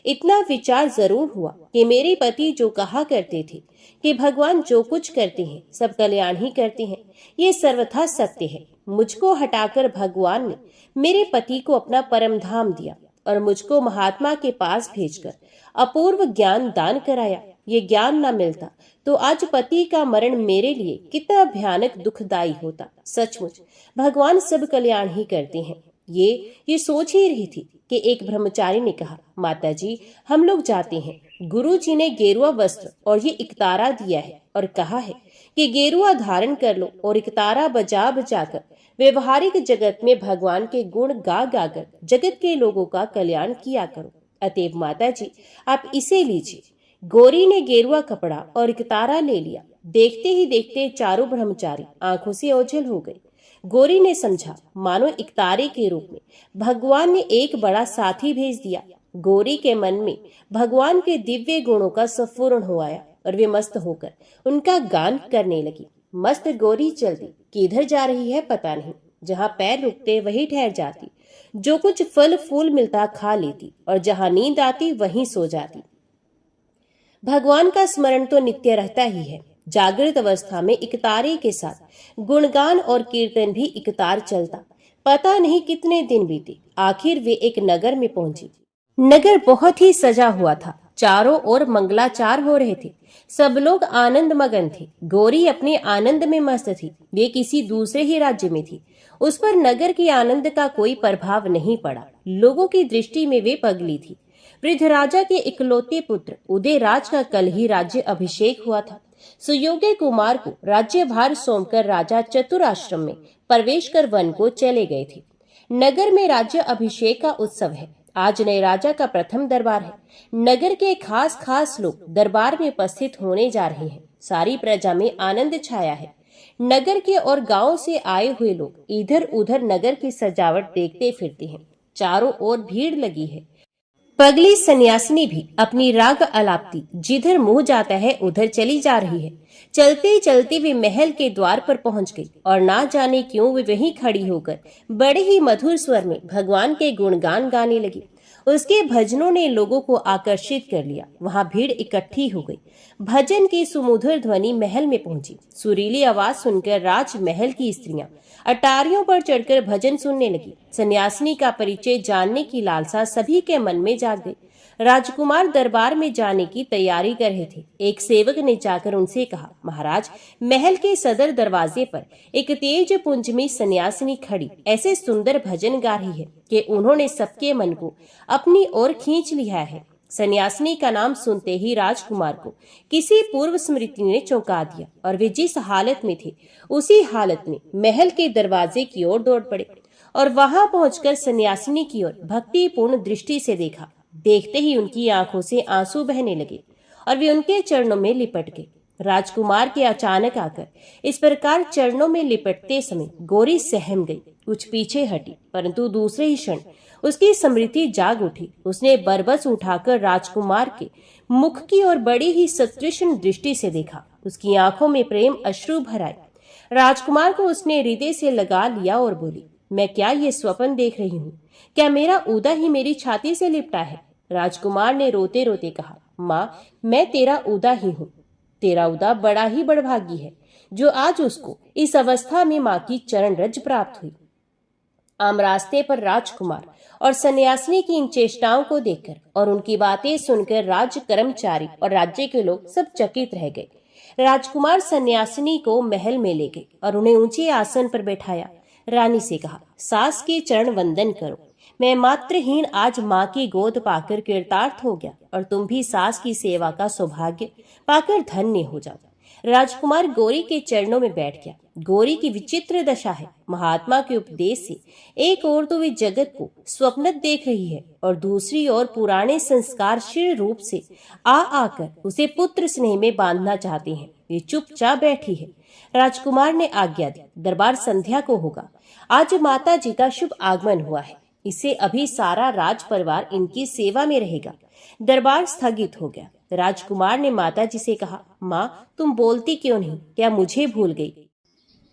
इतना विचार जरूर हुआ कि मेरे पति जो कहा करते थे कि भगवान जो कुछ करते हैं सब कल्याण ही करते हैं, ये सर्वथा सत्य है। मुझको हटाकर भगवान ने मेरे पति को अपना परम धाम दिया और मुझको महात्मा के पास भेजकर अपूर्व ज्ञान दान कराया। ये ज्ञान न मिलता तो आज पति का मरण मेरे लिए कितना भयानक दुखदायी होता। सचमुच भगवान सब कल्याण ही करते हैं। ये सोच ही रही थी कि एक ब्रह्मचारी ने कहा, माता जी हम लोग जाते हैं। गुरु जी ने गेरुआ वस्त्र और ये इकतारा दिया है और कहा है कि गेरुआ धारण कर लो और इकतारा बजा बजाकर व्यवहारिक जगत में भगवान के गुण गा गाकर जगत के लोगों का कल्याण किया करो। अतएव माता जी आप इसे लीजिए। गौरी ने गेरुआ कपड़ा और इकतारा ले लिया। देखते ही देखते चारों ब्रह्मचारी आंखों से ओझल हो गए। गौरी ने समझा मानो इकतारे के रूप में भगवान ने एक बड़ा साथी भेज दिया। गौरी के मन में भगवान के दिव्य गुणों का स्फुरण हो आया और वे मस्त होकर उनका गान करने लगी। मस्त गौरी चलती, किधर जा रही है पता नहीं। जहाँ पैर रुकते वहीं ठहर जाती, जो कुछ फल फूल मिलता खा लेती और जहाँ नींद आती वहीं सो जाती। भगवान का स्मरण तो नित्य रहता ही है। जागृत अवस्था में इकतारे के साथ गुणगान और कीर्तन भी इकतार चलता। पता नहीं कितने दिन बीते, आखिर वे एक नगर में पहुंची। नगर बहुत ही सजा हुआ था, चारों ओर मंगलाचार हो रहे थे, सब लोग आनंद मगन थे। गौरी अपने आनंद में मस्त थी, वे किसी दूसरे ही राज्य में थी। उस पर नगर के आनंद का कोई प्रभाव नहीं पड़ा, लोगों की दृष्टि में वे पगली थी। वृद्ध राजा के इकलौते पुत्र उदयराज का कल ही राज्य अभिषेक हुआ था। सुयोग्य कुमार को राज्यभार सौंपकर राजा चतुराश्रम में प्रवेश कर वन को चले गए थे। नगर में राज्य अभिषेक का उत्सव है। आज नए राजा का प्रथम दरबार है। नगर के खास खास लोग दरबार में उपस्थित होने जा रहे हैं। सारी प्रजा में आनंद छाया है। नगर के और गांव से आए हुए लोग इधर उधर नगर की सजावट देखते फिरते हैं। चारों ओर भीड़ लगी है। पगली सन्यासिनी भी अपनी राग अलापती जिधर मुंह जाता है उधर चली जा रही है। चलते चलते वे महल के द्वार पर पहुंच गई और ना जाने क्यों वे वहीं खड़ी होकर बड़े ही मधुर स्वर में भगवान के गुणगान गाने लगी। उसके भजनों ने लोगों को आकर्षित कर लिया। वहां भीड़ इकट्ठी हो गई। भजन की सुमधुर ध्वनि महल में पहुंची। सुरीली आवाज सुनकर राजमहल की स्त्रियां अटारियों पर चढ़कर भजन सुनने लगी। सन्यासिनी का परिचय जानने की लालसा सभी के मन में जाग गई। राजकुमार दरबार में जाने की तैयारी कर रहे थे। एक सेवक ने जाकर उनसे कहा, महाराज, महल के सदर दरवाजे पर एक तेज पुंज में सन्यासिनी खड़ी ऐसे सुंदर भजन गा रही है कि उन्होंने सबके मन को अपनी ओर खींच लिया है। सन्यासिनी का नाम सुनते ही राजकुमार को किसी पूर्व स्मृति ने चौंका दिया और वे जिस हालत में थे उसी हालत में महल के दरवाजे की ओर दौड़ पड़े और वहां पहुंचकर सन्यासिनी की ओर भक्तिपूर्ण दृष्टि से देखा। देखते ही उनकी आंखों से आंसू बहने लगे और वे उनके चरणों में लिपट गए। राजकुमार के अचानक आकर इस प्रकार चरणों में लिपटते समय गौरी सहम गई, कुछ पीछे हटी, परंतु दूसरे ही क्षण उसकी स्मृति जाग उठी। उसने बरबस उठाकर राजकुमार के मुख की ओर बड़ी ही सतृष्ण दृष्टि से देखा। उसकी आंखों में प्रेम अश्रु भर आए। राजकुमार को उसने हृदय से लगा लिया और बोली, मैं क्या ये स्वप्न देख रही हूँ? क्या मेरा उदा ही मेरी छाती से लिपटा है? राजकुमार ने रोते रोते कहा, माँ, मैं तेरा उदा ही हूँ। तेरा उदा बड़ा ही बड़भागी है जो आज उसको इस अवस्था में माँ की चरण रज प्राप्त हुई। आम रास्ते पर राजकुमार और सन्यासिनी की इन चेष्टाओं को देखकर और उनकी बातें सुनकर राज्य कर्मचारी और राज्य के लोग सब चकित रह गए। राजकुमार सन्यासिनी को महल में ले गए और उन्हें ऊंचे आसन पर बैठाया। रानी से कहा, सास के चरण वंदन करो। मैं मात्रहीन आज माँ की गोद पाकर कृतार्थ हो गया और तुम भी सास की सेवा का सौभाग्य पाकर धन्य हो जाओ। राजकुमार गौरी के चरणों में बैठ गया। गौरी की विचित्र दशा है। महात्मा के उपदेश से एक ओर तो वे जगत को स्वप्न देख रही है और दूसरी ओर पुराने संस्कारशील रूप से आकर उसे पुत्र स्नेह में बांधना चाहते हैं। वे चुपचाप बैठी है। राजकुमार ने आज्ञा दी, दरबार संध्या को होगा। आज माता जी का शुभ आगमन हुआ है, इससे अभी सारा राज परिवार इनकी सेवा में रहेगा। दरबार स्थगित हो गया। राजकुमार ने माताजी से कहा, माँ, तुम बोलती क्यों नहीं? क्या मुझे भूल गई?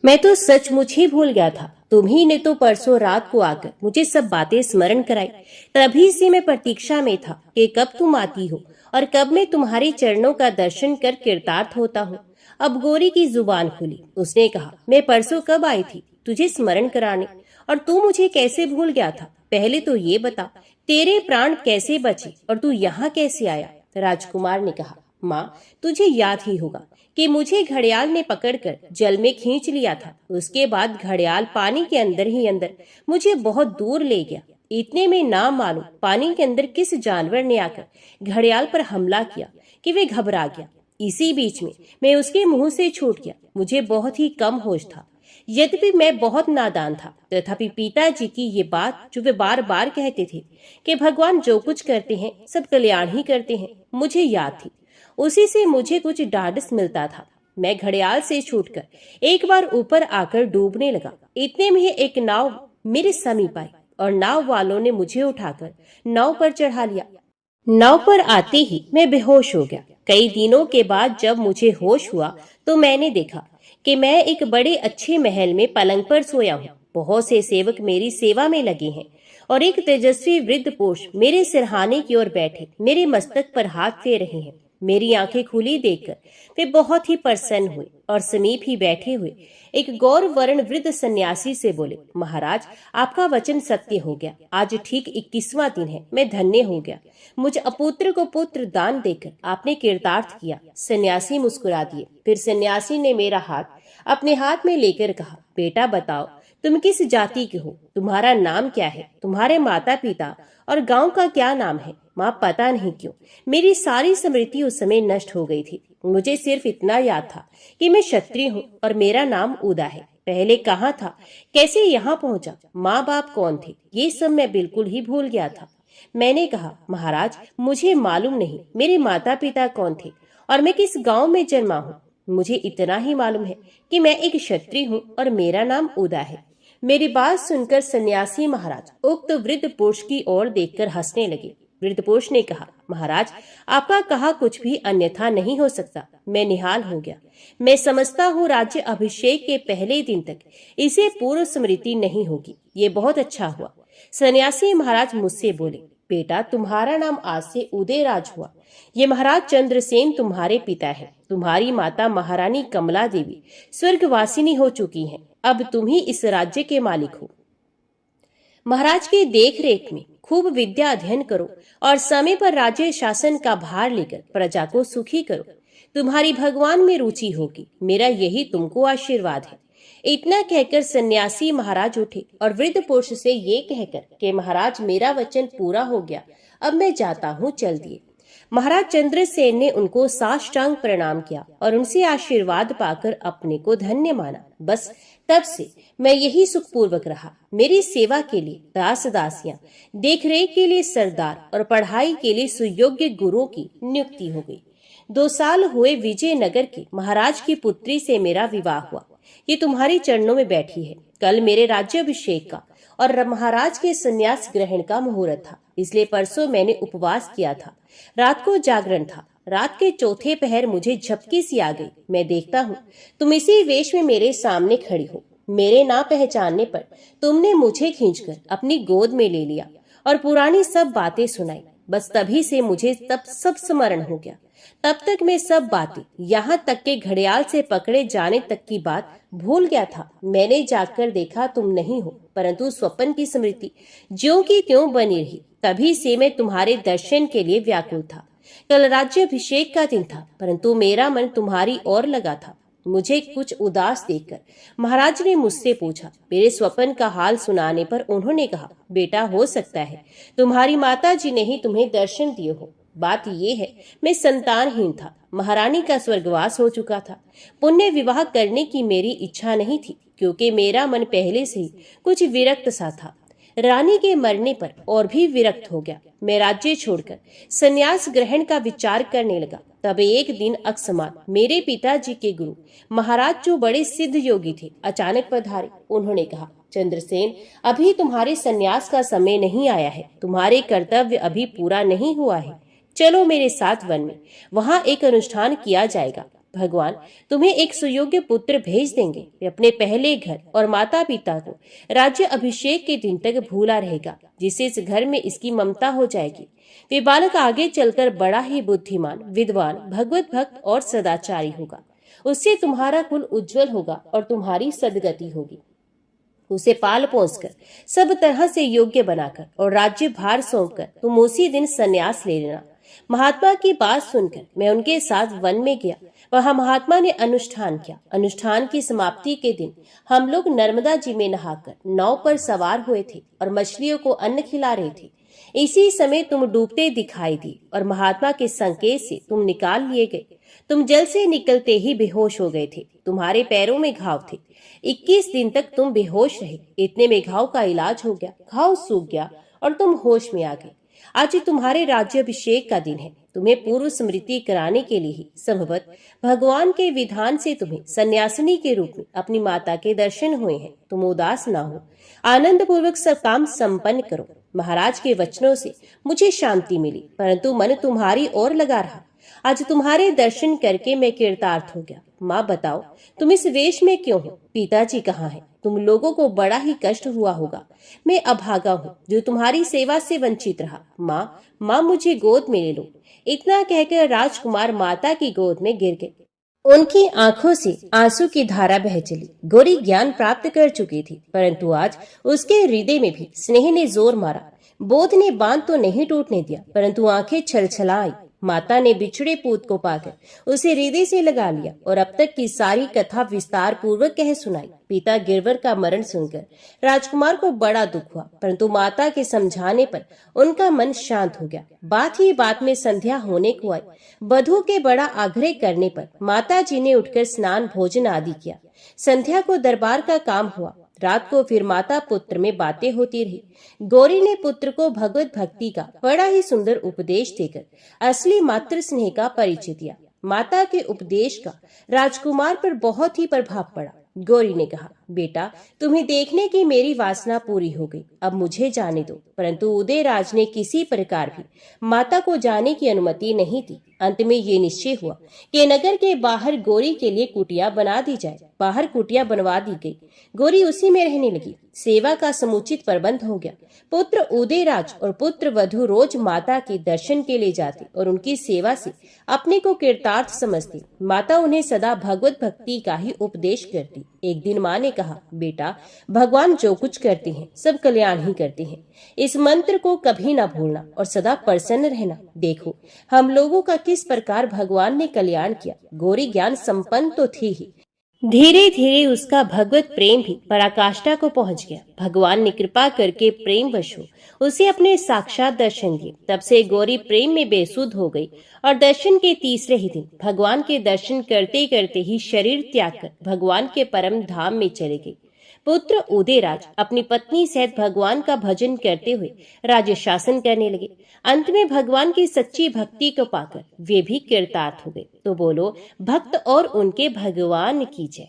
मैं तो सचमुच ही भूल गया था। तुम्ही ने तो परसों रात को आकर मुझे सब बातें स्मरण कराई। तभी से मैं प्रतीक्षा में था कि कब तुम आती हो और कब मैं तुम्हारे चरणों का दर्शन कर कृतार्थ होता हूँ। अब गौरी की जुबान खुली। उसने कहा, मैं परसों कब आई थी तुझे स्मरण कराने, और तू मुझे कैसे भूल गया था? पहले तो ये बता, तेरे प्राण कैसे बचे और तू यहाँ कैसे आया? राजकुमार ने कहा, माँ, तुझे याद ही होगा कि मुझे घड़ियाल ने पकड़कर जल में खींच लिया था। उसके बाद घड़ियाल पानी के अंदर ही अंदर मुझे बहुत दूर ले गया। इतने में ना मालूम पानी के अंदर किस जानवर ने आकर घड़ियाल पर हमला किया कि वे घबरा गया। इसी बीच में मैं उसके मुंह से छूट गया। मुझे बहुत ही कम होश था। यद्यपि मैं बहुत नादान था, तथापि पिताजी की ये बात जो वे बार बार कहते थे कि भगवान जो कुछ करते हैं सब कल्याण ही करते हैं, मुझे याद थी। उसी से मुझे कुछ ढाढ़स मिलता था। मैं घड़ियाल से छूटकर एक बार ऊपर आकर डूबने लगा। इतने में एक नाव मेरे समीप आई और नाव वालों ने मुझे उठाकर नाव पर चढ़ा लिया। नाव पर आते ही मैं बेहोश हो गया। कई दिनों के बाद जब मुझे होश हुआ तो मैंने देखा कि मैं एक बड़े अच्छे महल में पलंग पर सोया हूँ। बहुत से सेवक मेरी सेवा में लगे हैं और एक तेजस्वी वृद्ध पुरुष मेरे सिरहाने की ओर बैठे मेरे मस्तक पर हाथ फेर रहे हैं। मेरी आंखें खुली देखकर वे बहुत ही प्रसन्न हुए और समीप ही बैठे हुए एक गौर वर्ण वृद्ध सन्यासी से बोले, महाराज आपका वचन सत्य हो गया। आज ठीक 21वां दिन है, मैं धन्य हो गया। मुझ अपुत्र को पुत्र दान देकर आपने कृतार्थ किया। सन्यासी मुस्कुरा दिए। फिर सन्यासी ने मेरा हाथ अपने हाथ में लेकर कहा, बेटा बताओ तुम किस जाति के हो, तुम्हारा नाम क्या है, तुम्हारे माता पिता और गांव का क्या नाम है। माँ पता नहीं क्यों मेरी सारी स्मृति उस समय नष्ट हो गई थी। मुझे सिर्फ इतना याद था कि मैं क्षत्रिय हूँ और मेरा नाम उदा है। पहले कहाँ था, कैसे यहाँ पहुंचा, माँ बाप कौन थे, ये सब मैं बिल्कुल ही भूल गया था। मैंने कहा, महाराज मुझे मालूम नहीं मेरे माता पिता कौन थे और मैं किस गांव में जन्मा हूँ। मुझे इतना ही मालूम है कि मैं एक क्षत्रिय हूँ और मेरा नाम उदा है। मेरी बात सुनकर सन्यासी महाराज उक्त वृद्ध पुरुष की ओर देखकर हंसने लगे। वृद्ध पुरुष ने कहा, महाराज आपका कहा कुछ भी अन्यथा नहीं हो सकता। मैं निहाल हो गया। मैं समझता हूँ राज्य अभिषेक के पहले दिन तक इसे पूर्व स्मृति नहीं होगी। ये बहुत अच्छा हुआ। सन्यासी महाराज मुझसे बोले, बेटा तुम्हारा नाम आज से उदयराज हुआ। ये महाराज चंद्रसेन तुम्हारे पिता है। तुम्हारी माता महारानी कमला देवी स्वर्गवासिनी हो चुकी हैं। अब तुम ही इस राज्य के मालिक हो। महाराज की देख रेख में खूब विद्या अध्ययन करो और समय पर राज्य शासन का भार लेकर प्रजा को सुखी करो। तुम्हारी भगवान में रुचि होगी। मेरा यही तुमको आशीर्वाद है। इतना कहकर सन्यासी महाराज उठे और वृद्ध पुरुष से ये कहकर कि महाराज मेरा वचन पूरा हो गया, अब मैं जाता हूँ, चल दिए। महाराज चंद्रसेन ने उनको साष्टांग प्रणाम किया और उनसे आशीर्वाद पाकर अपने को धन्य माना। बस तब से मैं यही सुखपूर्वक रहा। मेरी सेवा के लिए दास दासियां, देखरेख के लिए सरदार और पढ़ाई के लिए सुयोग्य गुरुओं की नियुक्ति हो गई। 2 साल हुए विजयनगर के महाराज की पुत्री से मेरा विवाह हुआ। ये तुम्हारी चरणों में बैठी है। कल मेरे राज्याभिषेक का और महाराज के संन्यास ग्रहण का मुहूर्त था, इसलिए परसों मैंने उपवास किया था। रात को जागरण था। रात के चौथे पहर मुझे झपकी सी आ गई। मैं देखता हूँ तुम इसी वेश में मेरे सामने खड़ी हो। मेरे ना पहचानने पर तुमने मुझे खींचकर अपनी गोद में ले लिया और पुरानी सब बातें सुनाई। बस तभी से मुझे तब सब स्मरण हो गया। तब तक मैं सब बातें, यहाँ तक के घड़ियाल से पकड़े जाने तक की बात भूल गया था। मैंने जाकर देखा तुम नहीं हो, परंतु स्वप्न की स्मृति ज्यों की त्यों बनी रही। तभी से मैं तुम्हारे दर्शन के लिए व्याकुल था। कल राज्याभिषेक का दिन था, परंतु मेरा मन तुम्हारी ओर लगा था। मुझे कुछ उदास देखकर महाराज ने मुझसे पूछा। मेरे स्वप्न का हाल सुनाने पर उन्होंने कहा, बेटा हो सकता है तुम्हारी माता जी ने ही तुम्हें दर्शन दिए हो। बात ये है मैं संतानहीन था। महारानी का स्वर्गवास हो चुका था। पुण्य विवाह करने की मेरी इच्छा नहीं थी, क्योंकि मेरा मन पहले से ही कुछ विरक्त सा था। रानी के मरने पर और भी विरक्त हो गया। मैं राज्य छोड़कर संन्यास ग्रहण का विचार करने लगा। तब एक दिन अकस्मात मेरे पिताजी के गुरु महाराज, जो बड़े सिद्ध योगी थे, अचानक पधारे। उन्होंने कहा, चंद्रसेन अभी तुम्हारे संन्यास का समय नहीं आया है। तुम्हारे कर्तव्य अभी पूरा नहीं हुआ है। चलो मेरे साथ वन में, वहां एक अनुष्ठान किया जाएगा। भगवान तुम्हें एक सुयोग्य पुत्र भेज देंगे। वे अपने पहले घर और माता पिता को राज्य अभिषेक के दिन तक भूला रहेगा, जिससे इस घर में इसकी ममता हो जाएगी। वे बालक आगे चलकर बड़ा ही बुद्धिमान, विद्वान, भगवत भक्त और सदाचारी होगा। उससे तुम्हारा कुल उज्जवल होगा और तुम्हारी सदगति होगी। उसे पाल पोसकर सब तरह से योग्य बनाकर और राज्य भार सौंपकर तुम उसी दिन संन्यास ले लेना। महात्मा की बात सुनकर मैं उनके साथ वन में गया। वहां महात्मा ने अनुष्ठान किया। अनुष्ठान की समाप्ति के दिन हम लोग नर्मदा जी में नहाकर नाव पर सवार हुए थे और मछलियों को अन्न खिला रहे थे। इसी समय तुम डूबते दिखाई दी और महात्मा के संकेत से तुम निकाल लिए गए। तुम जल से निकलते ही बेहोश हो गए थे। तुम्हारे पैरों में घाव थे। 21 दिन तक तुम बेहोश रहे। इतने में घाव का इलाज हो गया, घाव सूख गया और तुम होश में आ गए। आज तुम्हारे राज्याभिषेक का दिन है। तुम्हें पूर्व स्मृति कराने के लिए ही संभवत भगवान के विधान से तुम्हें सन्यासिनी के रूप में अपनी माता के दर्शन हुए हैं। तुम उदास ना हो, आनंद पूर्वक सब काम संपन्न करो। महाराज के वचनों से मुझे शांति मिली, परंतु मन तुम्हारी ओर लगा रहा। आज तुम्हारे दर्शन करके मैं कृतार्थ हो गया। माँ बताओ तुम इस वेश में क्यों हो? पिताजी कहाँ है? तुम लोगों को बड़ा ही कष्ट हुआ होगा। मैं अभागा हूँ जो तुम्हारी सेवा से वंचित रहा। माँ, माँ मुझे गोद में ले लो। इतना कहकर राजकुमार माता की गोद में गिर गए। उनकी आंखों से आंसू की धारा बह चली। गौरी ज्ञान प्राप्त कर चुकी थी, परंतु आज उसके हृदय में भी स्नेह ने जोर मारा। बोध ने बांध तो नहीं टूटने दिया, परंतु आंखें छलछला आई। माता ने बिछड़े पूत को पाकर उसे हृदय से लगा लिया और अब तक की सारी कथा विस्तार पूर्वक कह सुनाई। पिता गिरवर का मरण सुनकर राजकुमार को बड़ा दुख हुआ, परंतु माता के समझाने पर उनका मन शांत हो गया। बात ही बात में संध्या होने को आई। वधू के बड़ा आग्रह करने पर माता जी ने उठकर स्नान भोजन आदि किया। संध्या को दरबार का काम हुआ। रात को फिर माता पुत्र में बातें होती रही। गौरी ने पुत्र को भगवत भक्ति का बड़ा ही सुंदर उपदेश देकर असली मातृ स्नेह का परिचय दिया। माता के उपदेश का राजकुमार पर बहुत ही प्रभाव पड़ा। गौरी ने कहा, बेटा तुम्हें देखने की मेरी वासना पूरी हो गई, अब मुझे जाने दो। परंतु उदयराज ने किसी प्रकार भी माता को जाने की अनुमति नहीं दी। अंत में ये निश्चय हुआ कि नगर के बाहर गौरी के लिए कुटिया बना दी जाए। बाहर कुटिया बनवा दी गई। गौरी उसी में रहने लगी। सेवा का समुचित प्रबंध हो गया। पुत्र उदयराज और पुत्र वधू रोज माता के दर्शन के लिए जाते और उनकी सेवा से अपने को कृतार्थ समझती। माता उन्हें सदा भगवत भक्ति का ही उपदेश करती। एक दिन माँ ने कहा, बेटा भगवान जो कुछ करते हैं सब कल्याण ही करते हैं। इस मंत्र को कभी ना भूलना और सदा प्रसन्न रहना। देखो हम लोगों का किस प्रकार भगवान ने कल्याण किया। गौरी ज्ञान संपन्न तो थी ही, धीरे धीरे उसका भगवत प्रेम भी पराकाष्ठा को पहुंच गया। भगवान ने कृपा करके प्रेम वश हो उसे अपने साक्षात दर्शन दिए। तब से गौरी प्रेम में बेसुध हो गई और दर्शन के तीसरे ही दिन भगवान के दर्शन करते करते ही शरीर त्याग कर भगवान के परम धाम में चले गई। पुत्र उदयराज अपनी पत्नी सहित भगवान का भजन करते हुए राज्य शासन करने लगे। अंत में भगवान की सच्ची भक्ति को पाकर वे भी कृतार्थ हो गए। तो बोलो भक्त और उनके भगवान की जय।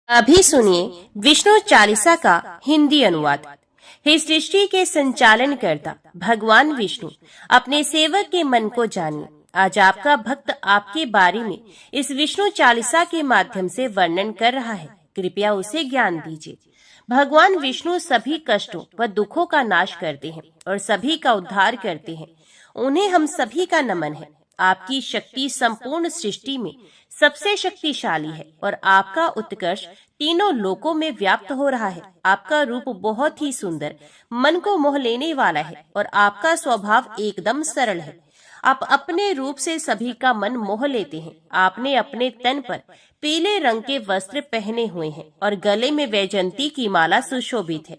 अभी सुनिए विष्णु चालीसा का हिंदी अनुवाद। हे सृष्टि के संचालन करता भगवान विष्णु, अपने सेवक के मन को जानिए। आज आपका भक्त आपके बारे में इस विष्णु चालीसा के माध्यम से वर्णन कर रहा है, कृपया उसे ज्ञान दीजिए। भगवान विष्णु सभी कष्टों व दुखों का नाश करते हैं और सभी का उद्धार करते हैं। उन्हें हम सभी का नमन है। आपकी शक्ति संपूर्ण सृष्टि में सबसे शक्तिशाली है और आपका उत्कर्ष तीनों लोकों में व्याप्त हो रहा है। आपका रूप बहुत ही सुंदर, मन को मोह लेने वाला है और आपका स्वभाव एकदम सरल है। आप अपने रूप से सभी का मन मोह लेते हैं। आपने अपने तन पर पीले रंग के वस्त्र पहने हुए हैं और गले में वैजंती की माला सुशोभित है।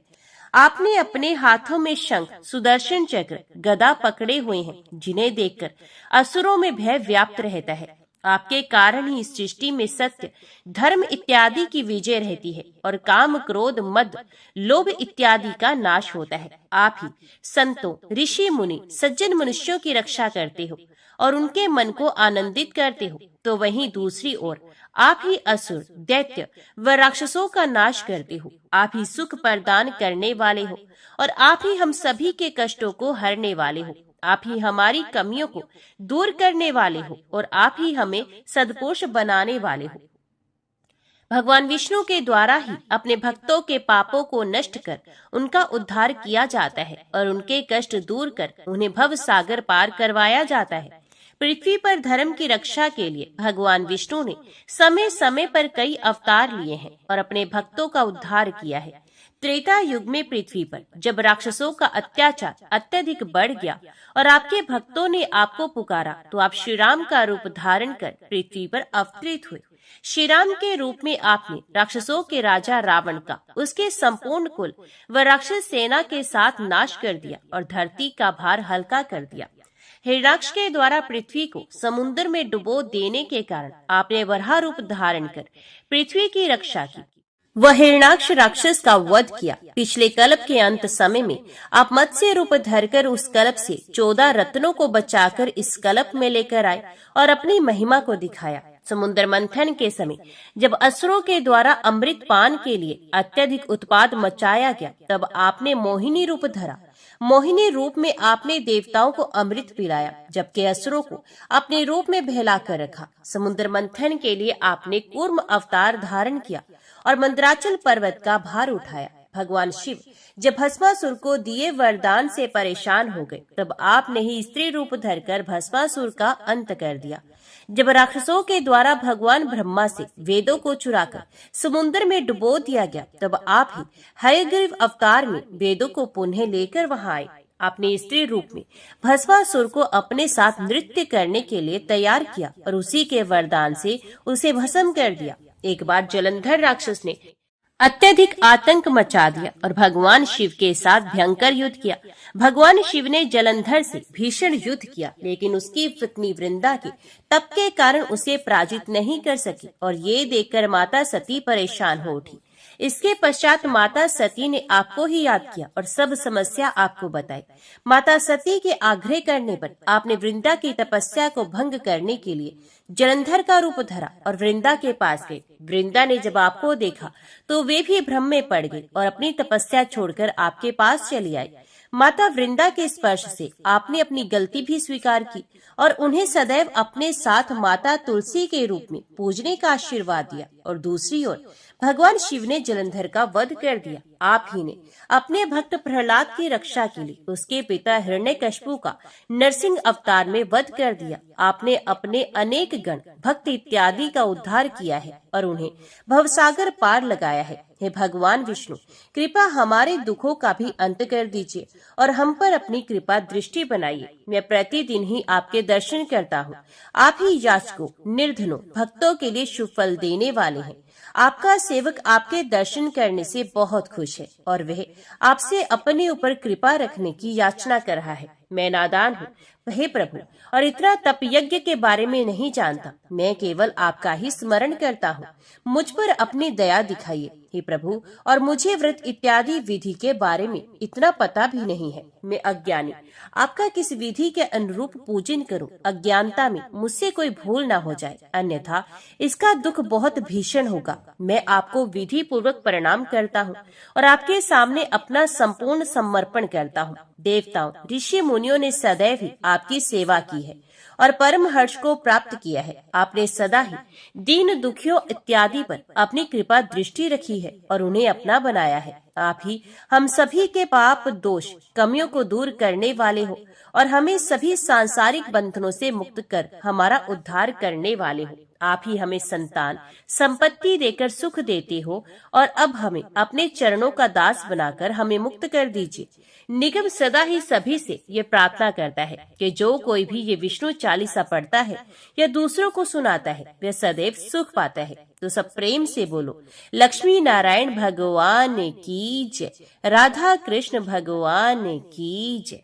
आपने अपने हाथों में शंख, सुदर्शन चक्र, गदा पकड़े हुए हैं, जिन्हें देखकर असुरों में भय व्याप्त रहता है। आपके कारण ही इस सृष्टि में सत्य, धर्म इत्यादि की विजय रहती है और काम, क्रोध, मद, लोभ इत्यादि का नाश होता है। आप ही संतों, ऋषि मुनि, सज्जन मनुष्यों की रक्षा करते हो और उनके मन को आनंदित करते हो। तो वहीं दूसरी ओर आप ही असुर, दैत्य व राक्षसों का नाश करते हो। आप ही सुख प्रदान करने वाले हो और आप ही हम सभी के कष्टों को हरने वाले हो। आप ही हमारी कमियों को दूर करने वाले हो और आप ही हमें सदपुरुष बनाने वाले हो। भगवान विष्णु के द्वारा ही अपने भक्तों के पापों को नष्ट कर उनका उद्धार किया जाता है और उनके कष्ट दूर कर उन्हें भव सागर पार करवाया जाता है। पृथ्वी पर धर्म की रक्षा के लिए भगवान विष्णु ने समय समय पर कई अवतार लिए हैं और अपने भक्तों का उद्धार किया है। त्रेता युग में पृथ्वी पर जब राक्षसों का अत्याचार अत्यधिक बढ़ गया और आपके भक्तों ने आपको पुकारा, तो आप श्री राम का रूप धारण कर पृथ्वी पर अवतरित हुए। श्री राम के रूप में आपने राक्षसों के राजा रावण का, उसके संपूर्ण कुल व राक्षस सेना के साथ नाश कर दिया और धरती का भार हल्का कर दिया। हिरण्यक्ष के द्वारा पृथ्वी को समुद्र में डुबो देने के कारण आपने वराह रूप धारण कर पृथ्वी की रक्षा की। वह हिरण्याक्ष राक्षस का वध किया। पिछले कल्प के अंत समय में आप मत्स्य रूप धरकर उस कल्प से 14 रत्नों को बचाकर इस कल्प में लेकर आए और अपनी महिमा को दिखाया। समुद्र मंथन के समय जब असुरों के द्वारा अमृत पान के लिए अत्यधिक उत्पाद मचाया गया, तब आपने मोहिनी रूप धरा। मोहिनी रूप में आपने देवताओं को अमृत पिलाया, जबकि असुरों को अपने रूप में बहला कर रखा। समुद्र मंथन के लिए आपने कूर्म अवतार धारण किया और मंदराचल पर्वत का भार उठाया। भगवान शिव जब भस्मासुर को दिए वरदान से परेशान हो गए, तब आपने ही स्त्री रूप धरकर भस्मासुर का अंत कर दिया। जब राक्षसों के द्वारा भगवान ब्रह्मा से वेदों को चुराकर समुद्र में डुबो दिया गया, तब आप ही हयग्रीव अवतार में वेदों को पुनः लेकर वहां आए। आपने स्त्री रूप में भस्मासुर को अपने साथ नृत्य करने के लिए तैयार किया और उसी के वरदान से उसे भस्म कर दिया। एक बार जलंधर राक्षस ने अत्यधिक आतंक मचा दिया और भगवान शिव के साथ भयंकर युद्ध किया। भगवान शिव ने जलंधर से भीषण युद्ध किया, लेकिन उसकी पत्नी वृंदा के तप के कारण उसे पराजित नहीं कर सकी और ये देखकर माता सती परेशान हो उठी। इसके पश्चात माता सती ने आपको ही याद किया और सब समस्या आपको बताई। माता सती के आग्रह करने पर आपने वृंदा की तपस्या को भंग करने के लिए जलंधर का रूप धरा और वृंदा के पास गए। वृंदा ने जब आपको देखा तो वे भी भ्रम में पड़ गई और अपनी तपस्या छोड़कर आपके पास चली आई। माता वृंदा के स्पर्श से आपने अपनी गलती भी स्वीकार की और उन्हें सदैव अपने साथ माता तुलसी के रूप में पूजने का आशीर्वाद दिया। और दूसरी ओर भगवान शिव ने जलंधर का वध कर दिया। आप ही ने अपने भक्त प्रहलाद की रक्षा के लिए उसके पिता हिरण्यकशिपु का नरसिंह अवतार में वध कर दिया। आपने अपने अनेक गण भक्त इत्यादि का उद्धार किया है और उन्हें भवसागर पार लगाया है। हे भगवान विष्णु, कृपा हमारे दुखों का भी अंत कर दीजिए और हम पर अपनी कृपा दृष्टि बनाइए। मैं प्रतिदिन ही आपके दर्शन करता हूँ। आप ही याचकों, निर्धनों, भक्तों के लिए शुभ फल देने वाले हैं। आपका सेवक आपके दर्शन करने से बहुत खुश है और वह आपसे अपने ऊपर कृपा रखने की याचना कर रहा है। मैं नादान हूँ हे प्रभु, और इतना तप यज्ञ के बारे में नहीं जानता। मैं केवल आपका ही स्मरण करता हूँ। मुझ पर अपनी दया दिखाइए हे प्रभु, और मुझे व्रत इत्यादि विधि के बारे में इतना पता भी नहीं है। मैं अज्ञानी, आपका किस विधि के अनुरूप पूजन करूं, अज्ञानता में मुझसे कोई भूल ना हो जाए, अन्यथा इसका दुख बहुत भीषण होगा। मैं आपको विधि पूर्वक प्रणाम करता हूँ और आपके सामने अपना संपूर्ण समर्पण करता हूँ। देवताओं, ऋषि मुनियों ने सदैव ही आपकी सेवा की है और परम हर्ष को प्राप्त किया है। आपने सदा ही दीन दुखियों इत्यादि पर अपनी कृपा दृष्टि रखी है और उन्हें अपना बनाया है। आप ही हम सभी के पाप दोष कमियों को दूर करने वाले हो और हमें सभी सांसारिक बंधनों से मुक्त कर हमारा उद्धार करने वाले हो। आप ही हमें संतान संपत्ति देकर सुख देते हो और अब हमें अपने चरणों का दास बनाकर हमें मुक्त कर दीजिए। निगम सदा ही सभी से ये प्रार्थना करता है कि जो कोई भी ये विष्णु चालीसा पढ़ता है या दूसरों को सुनाता है, वह सदैव सुख पाता है। तो सब प्रेम से बोलो, लक्ष्मी नारायण भगवान की जय, राधा कृष्ण भगवान की जय।